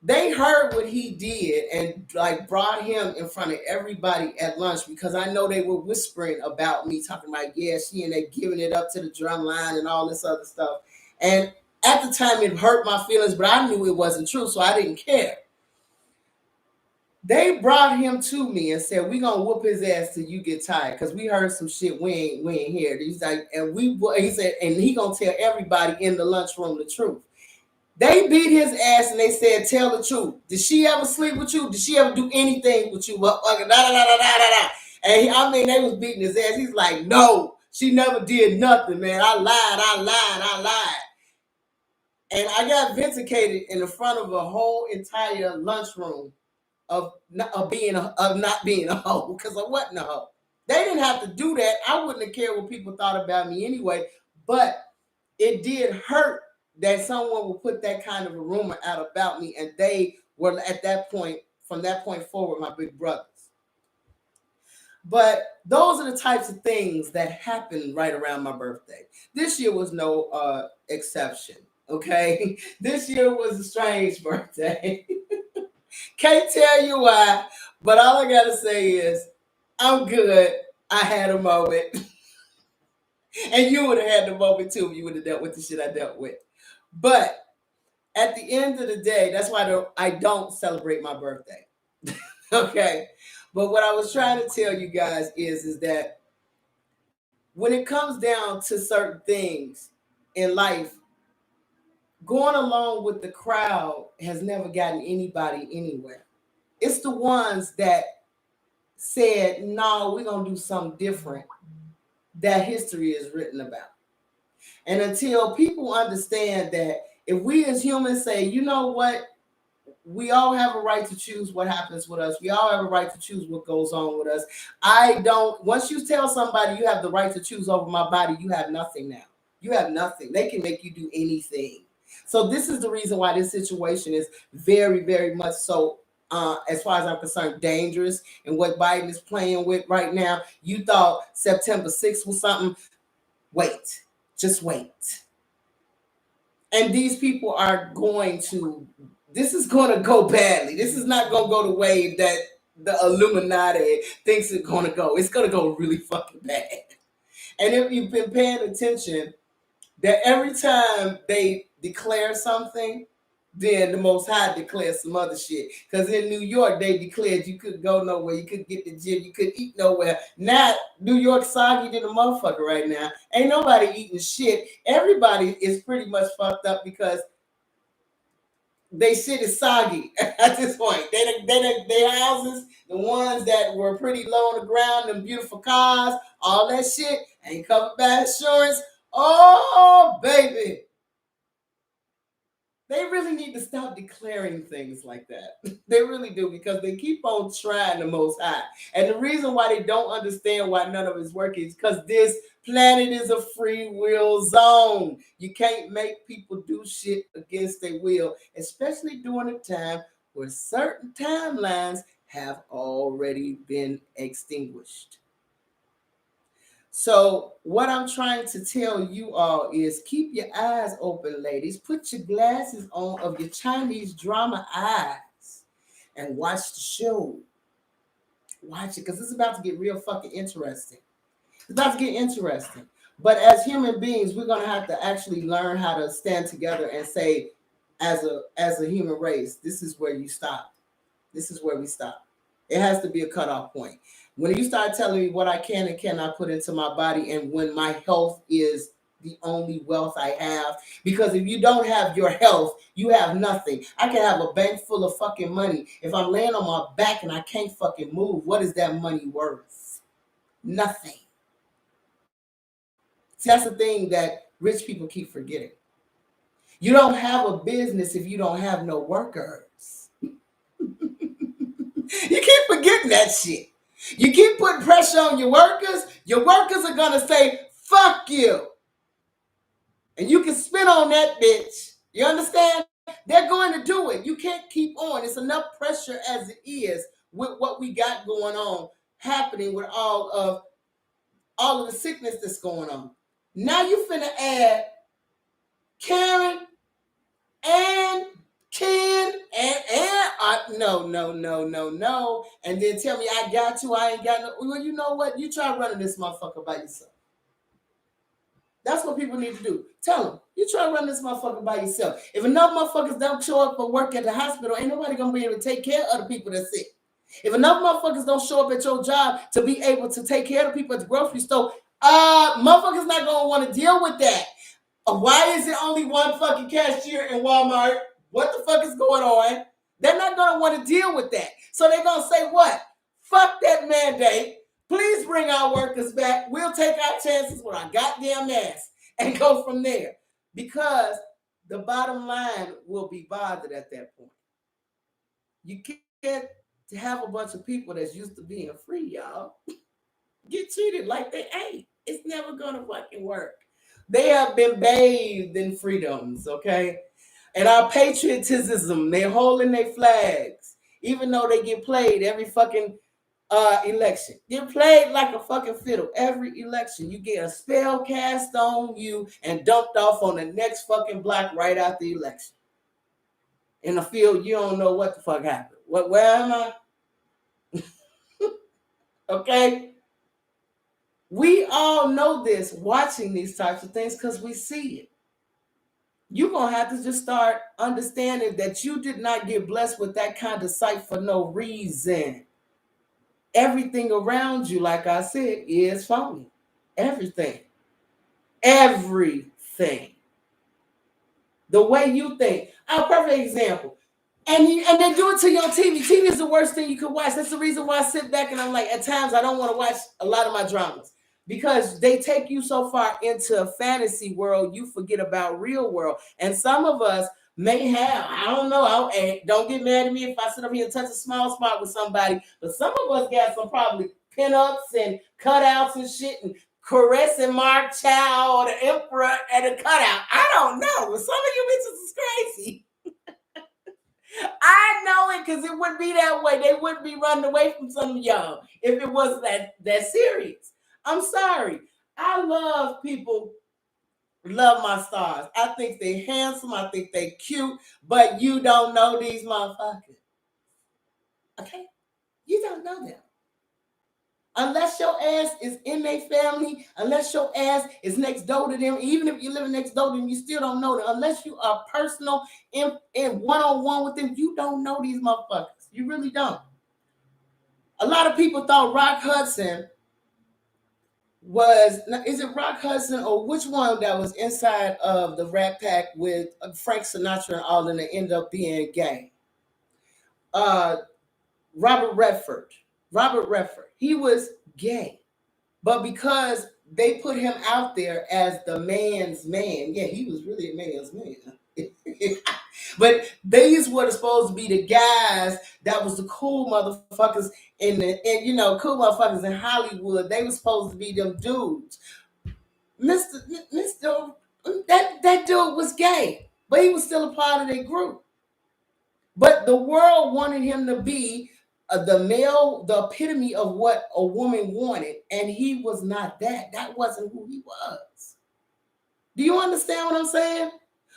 They heard what he did and like brought him in front of everybody at lunch, because I know they were whispering about me, talking about, yeah, she and they giving it up to the drum line and all this other stuff. And at the time it hurt my feelings, but I knew it wasn't true, so I didn't care. They brought him to me and said, "We gonna whoop his ass till you get tired, because we heard some shit we ain't hear." He's like, he said, and he gonna tell everybody in the lunchroom the truth. They beat his ass and they said, "Tell the truth. Did she ever sleep with you? Did she ever do anything with you?" And I mean, they was beating his ass. He's like, "No, she never did nothing, man. I lied." And I got vindicated in the front of a whole entire lunchroom of not being a hoe, because I wasn't a hoe. They didn't have to do that. I wouldn't have cared what people thought about me anyway. But it did hurt that someone would put that kind of a rumor out about me, and they were at that point, from that point forward, my big brothers. But those are the types of things that happen right around my birthday. This year was no exception. Okay, this year was a strange birthday. Can't tell you why, but all I gotta say is I'm good. I had a moment. And you would have had the moment too if you would have dealt with the shit I dealt with. But at the end of the day, that's why I don't celebrate my birthday. Okay. But what I was trying to tell you guys is that when it comes down to certain things in life, going along with the crowd has never gotten anybody anywhere. It's the ones that said, "No, we're going to do something different," that history is written about. And until people understand that if we as humans say, "You know what? We all have a right to choose what happens with us. We all have a right to choose what goes on with us." Once you tell somebody you have the right to choose over my body, you have nothing now. You have nothing. They can make you do anything. So this is the reason why this situation is very, very much so, as far as I'm concerned, dangerous. And what Biden is playing with right now, you thought September 6th was something. Wait, just wait. And these people are this is going to go badly. This is not going to go the way that the Illuminati thinks it's going to go. It's going to go really fucking bad. And if you've been paying attention, that every time they declare something, then the Most High declares some other shit. Because in New York, they declared you couldn't go nowhere, you couldn't get the gym, you couldn't eat nowhere. Now, New York soggy than a motherfucker right now. Ain't nobody eating shit. Everybody is pretty much fucked up because they shit is soggy at this point. Their houses, the ones that were pretty low on the ground, them beautiful cars, all that shit ain't covered by insurance. Oh, baby. They really need to stop declaring things like that. They really do, because they keep on trying the Most High. And the reason why they don't understand why none of it's working is because this planet is a free will zone. You can't make people do shit against their will, especially during a time where certain timelines have already been extinguished. So what I'm trying to tell you all is keep your eyes open, ladies. Put your glasses on of your Chinese drama eyes and watch the show. Watch it, because it's about to get real fucking interesting. It's about to get interesting. But as human beings, we're going to have to actually learn how to stand together and say, as a human race, this is where you stop. This is where we stop. It has to be a cutoff point. When you start telling me what I can and cannot put into my body, and when my health is the only wealth I have, because if you don't have your health, you have nothing. I can have a bank full of fucking money. If I'm laying on my back and I can't fucking move, what is that money worth? Nothing. See, that's the thing that rich people keep forgetting. You don't have a business if you don't have no workers. You keep forgetting that shit. You keep putting pressure on your workers are going to say, "Fuck you." And you can spit on that bitch. You understand? They're going to do it. You can't keep on. It's enough pressure as it is with what we got going on, happening with all of the sickness that's going on. Now you finna add Karen and Ken and No. And then tell me I got to, I ain't got no. Well, you know what? You try running this motherfucker by yourself. That's what people need to do. Tell them, you try to run this motherfucker by yourself. If enough motherfuckers don't show up for work at the hospital, ain't nobody gonna be able to take care of the people that's sick. If enough motherfuckers don't show up at your job to be able to take care of the people at the grocery store, motherfuckers not gonna want to deal with that. Why is it only one fucking cashier in Walmart? What the fuck is going on? They're not gonna want to deal with that. So they're gonna say what? Fuck that mandate. Please bring our workers back. We'll take our chances with our goddamn ass and go from there. Because the bottom line will be bothered at that point. You can't have a bunch of people that's used to being free, y'all, get treated like they ain't. It's never gonna fucking work. They have been bathed in freedoms, okay? And our patriotism, they're holding their flags, even though they get played every fucking election. Get played like a fucking fiddle every election. You get a spell cast on you and dumped off on the next fucking block right after the election. In a field, you don't know what the fuck happened. Where am I? Okay? We all know this watching these types of things because we see it. You're going to have to just start understanding that you did not get blessed with that kind of sight for no reason. Everything around you, like I said, is phony. Everything. Everything. The way you think. A perfect example. And they do it to you on TV. TV is the worst thing you could watch. That's the reason why I sit back and I'm like, at times I don't want to watch a lot of my dramas. Because they take you so far into a fantasy world, you forget about real world. And some of us may have, I don't know, don't get mad at me if I sit up here and touch a small spot with somebody, but some of us got some probably pinups and cutouts and shit and caressing Mark Chow or the Emperor at a cutout. I don't know, but some of you bitches is crazy. I know it because it wouldn't be that way. They wouldn't be running away from some of y'all if it wasn't that serious. I'm sorry. I love people, love my stars. I think they handsome. I think they cute. But you don't know these motherfuckers. Okay? You don't know them. Unless your ass is in their family, unless your ass is next door to them, even if you live next door to them, you still don't know them. Unless you are personal in one-on-one with them, you don't know these motherfuckers. You really don't. A lot of people thought Rock Hudson is it Rock Hudson or which one that was inside of the Rat Pack with Frank Sinatra and all, and they end up being gay? Robert Redford. He was gay, but because they put him out there as the man's man, yeah, he was really a man's man. But these were supposed to be the guys that was the cool motherfuckers cool motherfuckers in Hollywood. They were supposed to be them dudes. Mr. That dude was gay, but he was still a part of their group. But the world wanted him to be the male, the epitome of what a woman wanted, and he was not that. That wasn't who he was. Do you understand what I'm saying?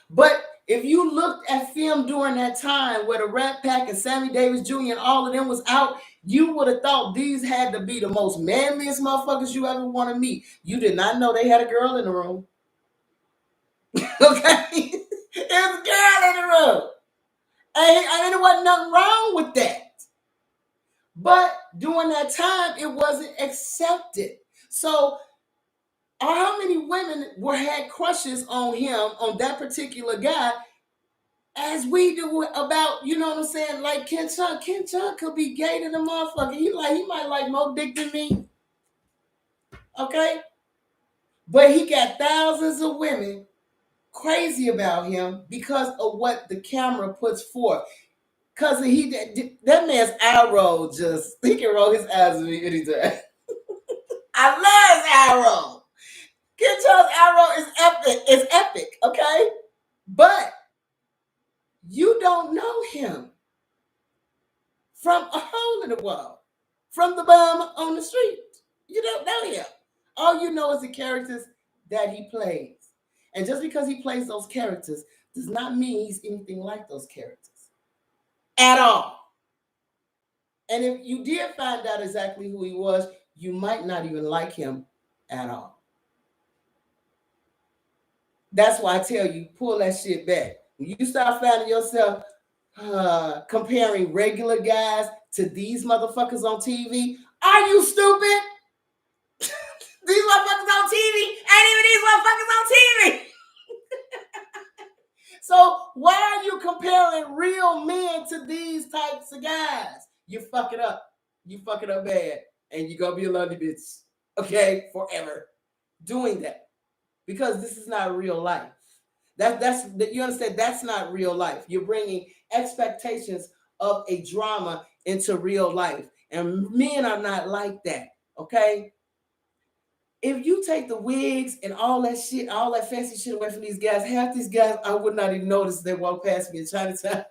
But if you looked at film during that time where the Rat Pack and Sammy Davis Jr. and all of them was out, you would have thought these had to be the most manliest motherfuckers you ever want to meet. You did not know they had a girl in the room. Okay? There's a girl in the room. And there wasn't nothing wrong with that. But during that time, it wasn't accepted. So how many women had crushes on him, on that particular guy, as we do about, you know what I'm saying, like Ken Chung. Ken Chung could be gay to the motherfucker. He might like more dick than me. Okay? But he got thousands of women crazy about him because of what the camera puts forth. Because that man's eye roll he can roll his eyes at me anytime. I love his eye roll. Ken Chung's eye roll is epic. It's epic, okay? But you don't know him from a hole in the wall, from the bum on the street. You don't know him. All you know is the characters that he plays. And just because he plays those characters does not mean he's anything like those characters. At all. And if you did find out exactly who he was, you might not even like him at all. That's why I tell you, pull that shit back. When you start finding yourself comparing regular guys to these motherfuckers on TV, are you stupid? These motherfuckers on TV ain't even these motherfuckers on TV. So why are you comparing real men to these types of guys? You fuck it up. You fuck it up bad. And you're going to be a lonely bitch. Okay? Forever. Doing that. Because this is not real life. You understand? That's not real life. You're bringing expectations of a drama into real life. And men are not like that. Okay? If you take the wigs and all that shit, all that fancy shit away from these guys, half these guys, I would not even notice they walk past me in Chinatown.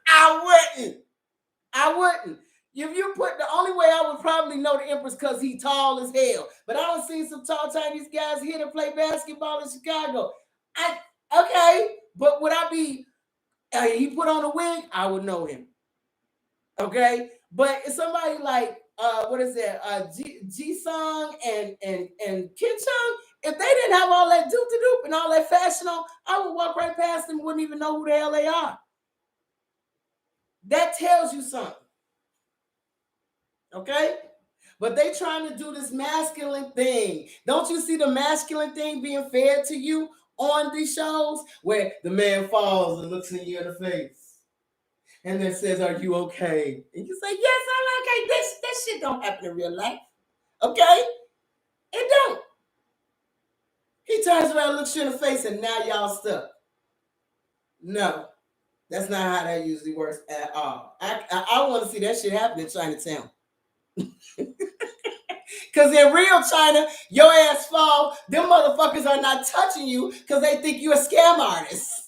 I wouldn't. If you put the only way I would probably know the Empress because he tall as hell. But I don't see some tall Chinese guys here to play basketball in Chicago. Okay, but would I be? He put on a wig, I would know him. Okay, but if somebody like what is that? Ji Sung and Kim Chung, if they didn't have all that doop and all that fashion on, I would walk right past them, wouldn't even know who the hell they are. That tells you something. Okay? But they trying to do this masculine thing. Don't you see the masculine thing being fed to you on these shows where the man falls and looks at you in the face and then says, "Are you okay?" And you say, "Yes, I'm okay." That shit don't happen in real life. Okay? It don't. He turns around, looks you in the face, and now y'all stuck. No. That's not how that usually works at all. I want to see that shit happen in Chinatown. Because in real China, your ass fall, them motherfuckers are not touching you because they think you're a scam artist.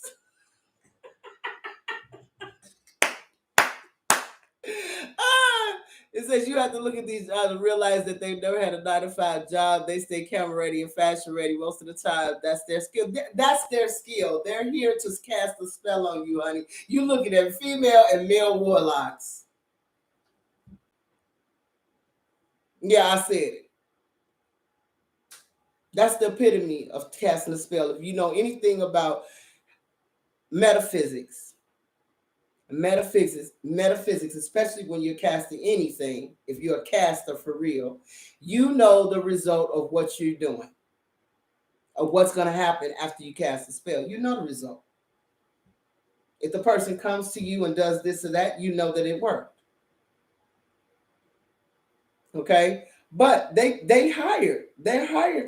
It says you have to look at these to realize that they've never had a 9-to-5 job. They stay camera ready and fashion ready most of the time. That's their skill. That's their skill. They're here to cast a spell on you, honey. You looking at female and male warlocks. Yeah, I said it. That's the epitome of casting a spell. If you know anything about metaphysics, especially when you're casting anything, if you're a caster for real, you know the result of what you're doing, of what's going to happen after you cast a spell. You know the result. If the person comes to you and does this or that, you know that it worked. Okay? But they're hired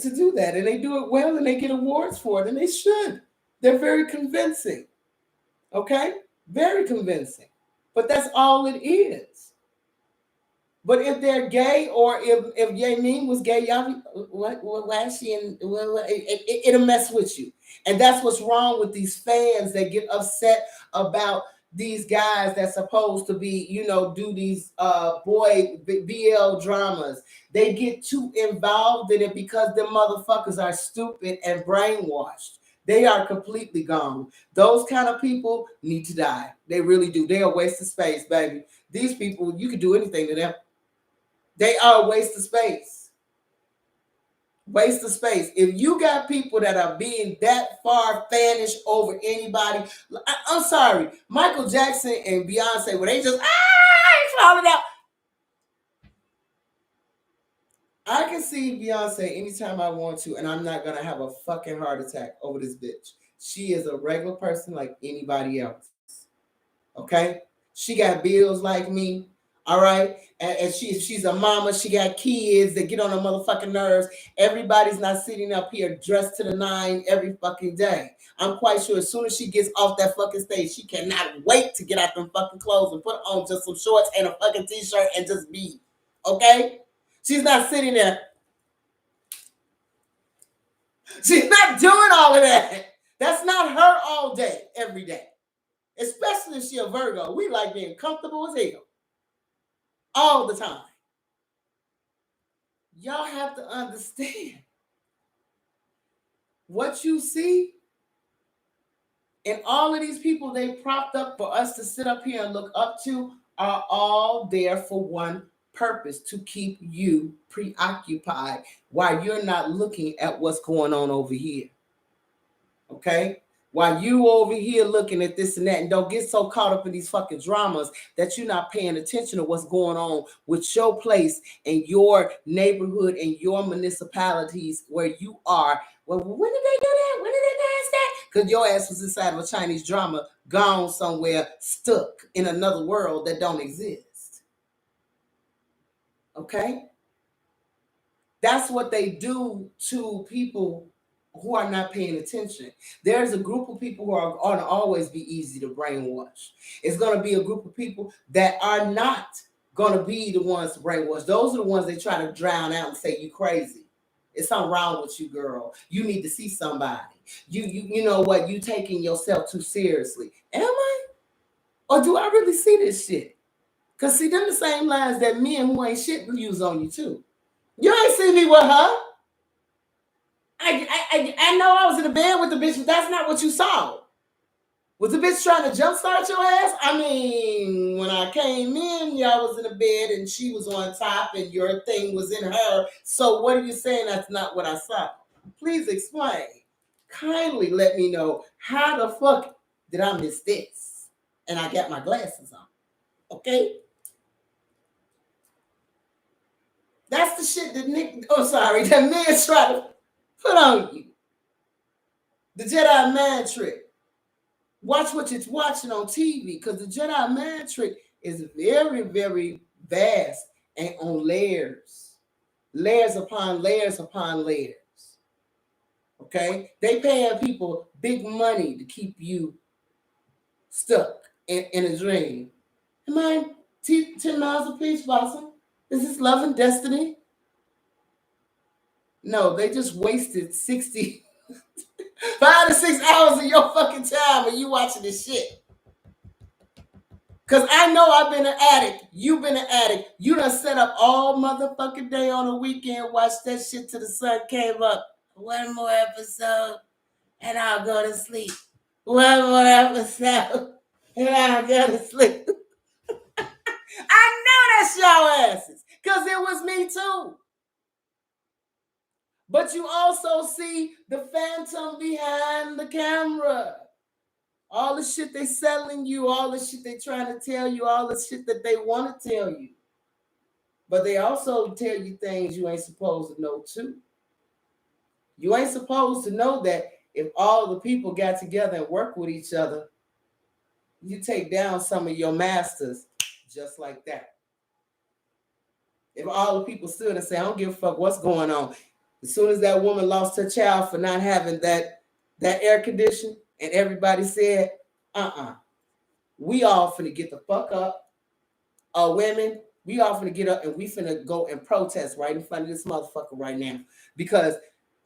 to do that, and they do it well, and they get awards for it, and they should. They're very convincing. Okay? Very convincing. But that's all it is. But if they're gay, or if Ye Ming was gay, y'all be, why is she in? It'll mess with you. And that's what's wrong with these fans that get upset about these guys that's supposed to be, do these boy BL dramas. They get too involved in it because the motherfuckers are stupid and brainwashed. They are completely gone. Those kind of people need to die. They really do. They are a waste of space, baby. These people, you can do anything to them. They are a waste of space. Waste of space. If you got people that are being that far fanish over anybody, I'm sorry, Michael Jackson and Beyonce, where they just falling out. I can see Beyonce anytime I want to, and I'm not going to have a fucking heart attack over this bitch. She is a regular person like anybody else. Okay? She got bills like me. All right? And she's a mama. She got kids that get on her motherfucking nerves. Everybody's not sitting up here dressed to the nine every fucking day. I'm quite sure as soon as she gets off that fucking stage, she cannot wait to get out them fucking clothes and put on just some shorts and a fucking t-shirt and just be. Okay? She's not sitting there. She's not doing all of that. That's not her all day, every day. Especially if she's a Virgo. We like being comfortable as hell. All the time. Y'all have to understand. What you see and all of these people they propped up for us to sit up here and look up to are all there for one purpose, to keep you preoccupied while you're not looking at what's going on over here. Okay? While you over here looking at this and that, and don't get so caught up in these fucking dramas that you're not paying attention to what's going on with your place and your neighborhood and your municipalities where you are. Well, when did they do that? When did they pass that? Because your ass was inside of a Chinese drama, gone somewhere, stuck in another world that don't exist. Okay? That's what they do to people who are not paying attention. There's a group of people who are going to always be easy to brainwash. It's going to be a group of people that are not going to be the ones to brainwash. Those are the ones they try to drown out and say you crazy. It's something wrong with you, girl. You need to see somebody. You know what? You taking yourself too seriously. Am I? Or do I really see this shit? Because see, them the same lines that men who ain't shit use on you too. You ain't see me with her. I know I was in the bed with the bitch, but that's not what you saw. Was the bitch trying to jumpstart your ass? I mean, when I came in, y'all was in the bed and she was on top and your thing was in her. So what are you saying that's not what I saw? Please explain. Kindly let me know how the fuck did I miss this? And I got my glasses on. Okay? That's the shit that that men try to put on you. The Jedi mind trick. Watch what you're watching on TV, because the Jedi mind trick is very, very vast and on layers. Layers upon layers upon layers. Okay? They paying people big money to keep you stuck in a dream. Am I 10 miles of peach blossom? Is this love and destiny? No, they just wasted 5 to 6 hours of your fucking time when you watching this shit. Because I know I've been an addict. You've been an addict. You done set up all motherfucking day on a weekend, watch that shit till the sun came up. One more episode and I'll go to sleep. One more episode and I'll go to sleep. I know that's y'all asses, because it was me too. But you also see the phantom behind the camera. All the shit they selling you, all the shit they trying to tell you, all the shit that they want to tell you. But they also tell you things you ain't supposed to know too. You ain't supposed to know that if all the people got together and work with each other, you take down some of your masters just like that. If all the people stood and say, I don't give a fuck what's going on. As soon as that woman lost her child for not having that air conditioning, and everybody said, we all finna get the fuck up. Women, we all finna get up and we finna go and protest right in front of this motherfucker right now. Because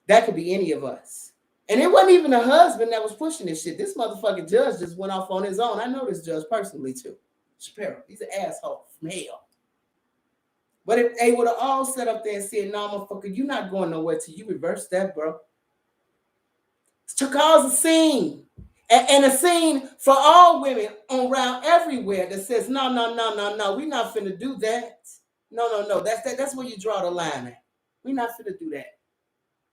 that could be any of us. And it wasn't even a husband that was pushing this shit. This motherfucking judge just went off on his own. I know this judge personally too. Shapiro, he's an asshole from hell. But if they would have all sat up there and said, no, motherfucker, you're not going nowhere till you reverse that, bro. It's to cause a scene. And a scene for all women around everywhere that says, no, we're not finna do that. No. That's where you draw the line at. We're not finna do that.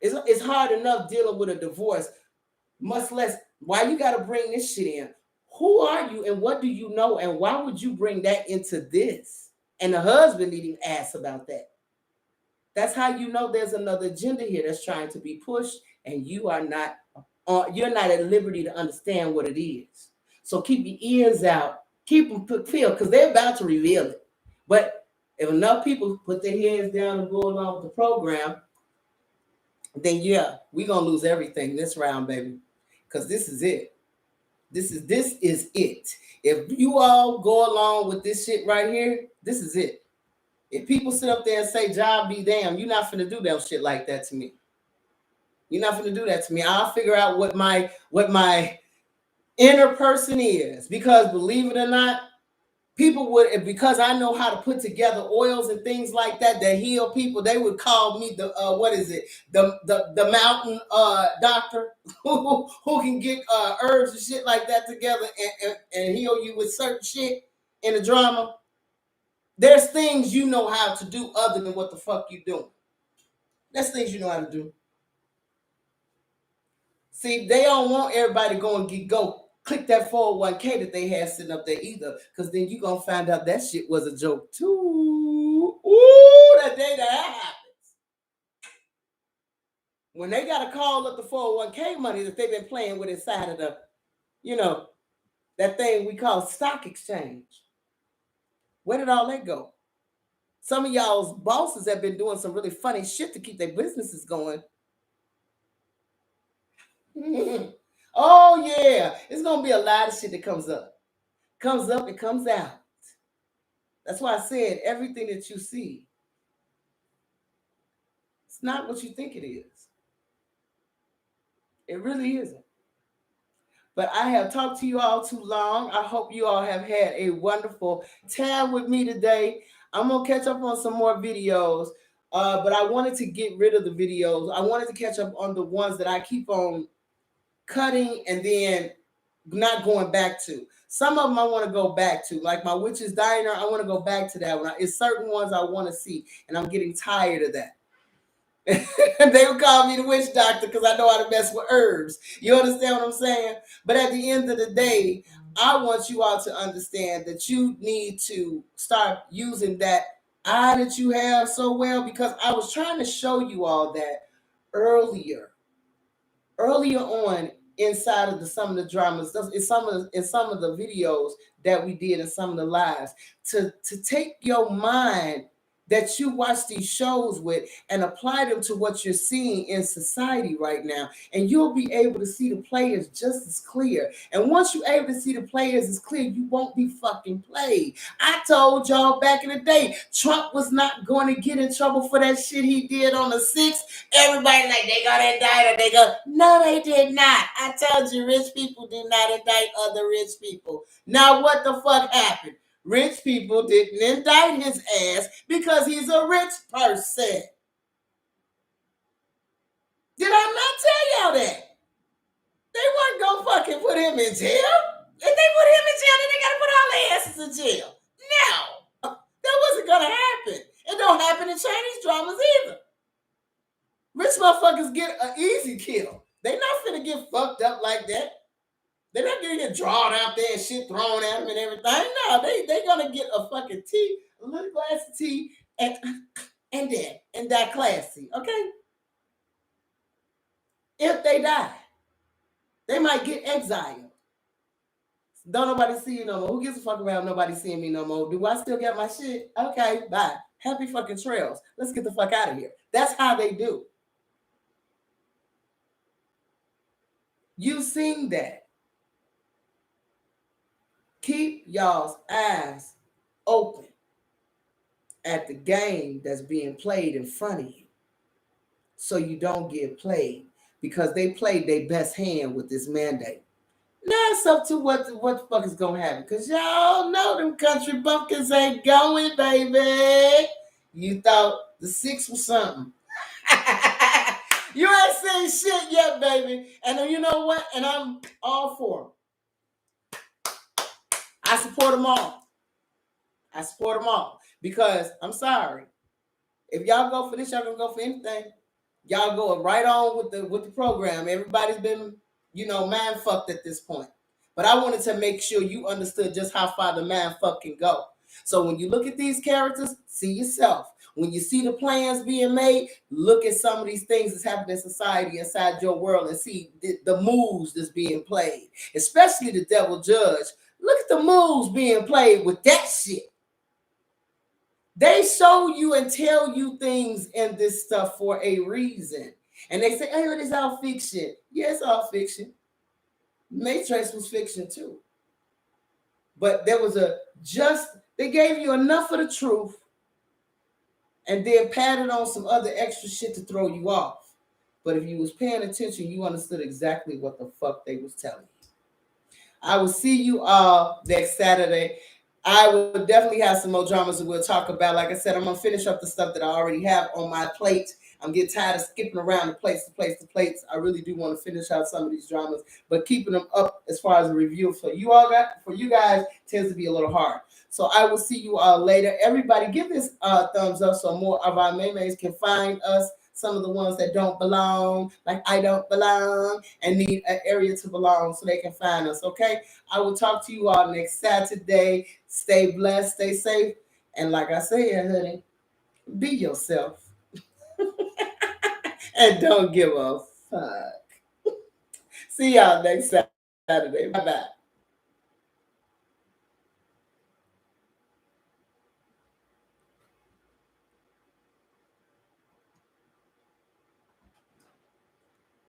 It's hard enough dealing with a divorce, much less why you got to bring this shit in. Who are you and what do you know? And why would you bring that into this? And the husband needing to ask about that. That's how you know there's another agenda here that's trying to be pushed, and you are not. You're not at liberty to understand what it is. So keep your ears out. Keep them filled, because they're about to reveal it. But if enough people put their heads down and go along with the program, then yeah, we're gonna lose everything this round, baby. Because this is it. This is it. If you all go along with this shit right here, this is it. If people sit up there and say, job be damn, you're not finna do that shit like that to me. You're not finna do that to me. I'll figure out what my inner person is. Because believe it or not, people would, because I know how to put together oils and things like that heal people, they would call me the the mountain doctor who can get herbs and shit like that together and heal you with certain shit in the drama. There's things you know how to do other than what the fuck you doing. There's things you know how to do. See, they don't want everybody to go and go click that 401k that they had sitting up there either, because then you're going to find out that shit was a joke too. Ooh, that day that happens. When they got to call up the 401k money that they've been playing with inside of the, that thing we call stock exchange. Where did all that go? Some of y'all's bosses have been doing some really funny shit to keep their businesses going. Oh, yeah. It's going to be a lot of shit that comes up. Comes up and comes out. That's why I said everything that you see, it's not what you think it is. It really isn't. But I have talked to you all too long. I hope you all have had a wonderful time with me today. I'm going to catch up on some more videos. But I wanted to get rid of the videos. I wanted to catch up on the ones that I keep on cutting and then not going back to. Some of them I want to go back to, like my Witch's Diner. I want to go back to that one. It's certain ones I want to see, and I'm getting tired of that. They would call me the witch doctor because I know how to mess with herbs. You understand what I'm saying? But at the end of the day, I want you all to understand that you need to start using that eye that you have so well, because I was trying to show you all that earlier on inside of some of the dramas, in some of the videos that we did in some of the lives, to take your mind that you watch these shows with and apply them to what you're seeing in society right now. And you'll be able to see the players just as clear. And once you're able to see the players as clear, you won't be fucking played. I told y'all back in the day, Trump was not going to get in trouble for that shit he did on the 6th. Everybody like, they got indicted. They go, no, they did not. I told you, rich people do not indict other rich people. Now what the fuck happened? Rich people didn't indict his ass because he's a rich person. Did I not tell y'all that? They weren't gonna fucking put him in jail. If they put him in jail, then they gotta put all their asses in jail. No, that wasn't gonna happen. It don't happen in Chinese dramas either. Rich motherfuckers get an easy kill. They not finna get fucked up like that. They're not gonna get drawn out there and shit thrown at them and everything. No, they gonna get a fucking tea, a little glass of tea, and that classy, okay? If they die, they might get exiled. Don't nobody see you no more. Who gives a fuck around nobody seeing me no more? Do I still get my shit? Okay, bye. Happy fucking trails. Let's get the fuck out of here. That's how they do. You've seen that. Keep y'all's eyes open at the game that's being played in front of you so you don't get played, because they played their best hand with this mandate. Now it's up to what the fuck is going to happen, because y'all know them country bumpkins ain't going, baby. You thought the 6 was something. You ain't seen shit yet, baby. And you know what? And I'm all for them. I support them all. I support them all, because I'm sorry. If y'all go for this, y'all gonna go for anything. Y'all go right on with the program. Everybody's been, man fucked at this point. But I wanted to make sure you understood just how far the man fuck can go. So when you look at these characters, see yourself. When you see the plans being made, look at some of these things that's happening in society inside your world and see the moves that's being played, especially the devil judge. Look at the moves being played with that shit. They show you and tell you things in this stuff for a reason. And they say, hey, it is all fiction. Yeah, it's all fiction. Matrix was fiction too. But there was they gave you enough of the truth and then padded on some other extra shit to throw you off. But if you was paying attention, you understood exactly what the fuck they was telling you. I will see you all next Saturday. I will definitely have some more dramas that we'll talk about. Like I said, I'm going to finish up the stuff that I already have on my plate. I'm getting tired of skipping around the place to place to place. I really do want to finish out some of these dramas, but keeping them up as far as a review for you guys tends to be a little hard. So I will see you all later. Everybody, give this thumbs up so more of our maymays can find us. Some of the ones that don't belong, like I don't belong, and need an area to belong so they can find us. Okay. I will talk to you all next Saturday. Stay blessed, stay safe, and like I said, honey, be yourself and don't give a fuck. See y'all next Saturday. Bye bye.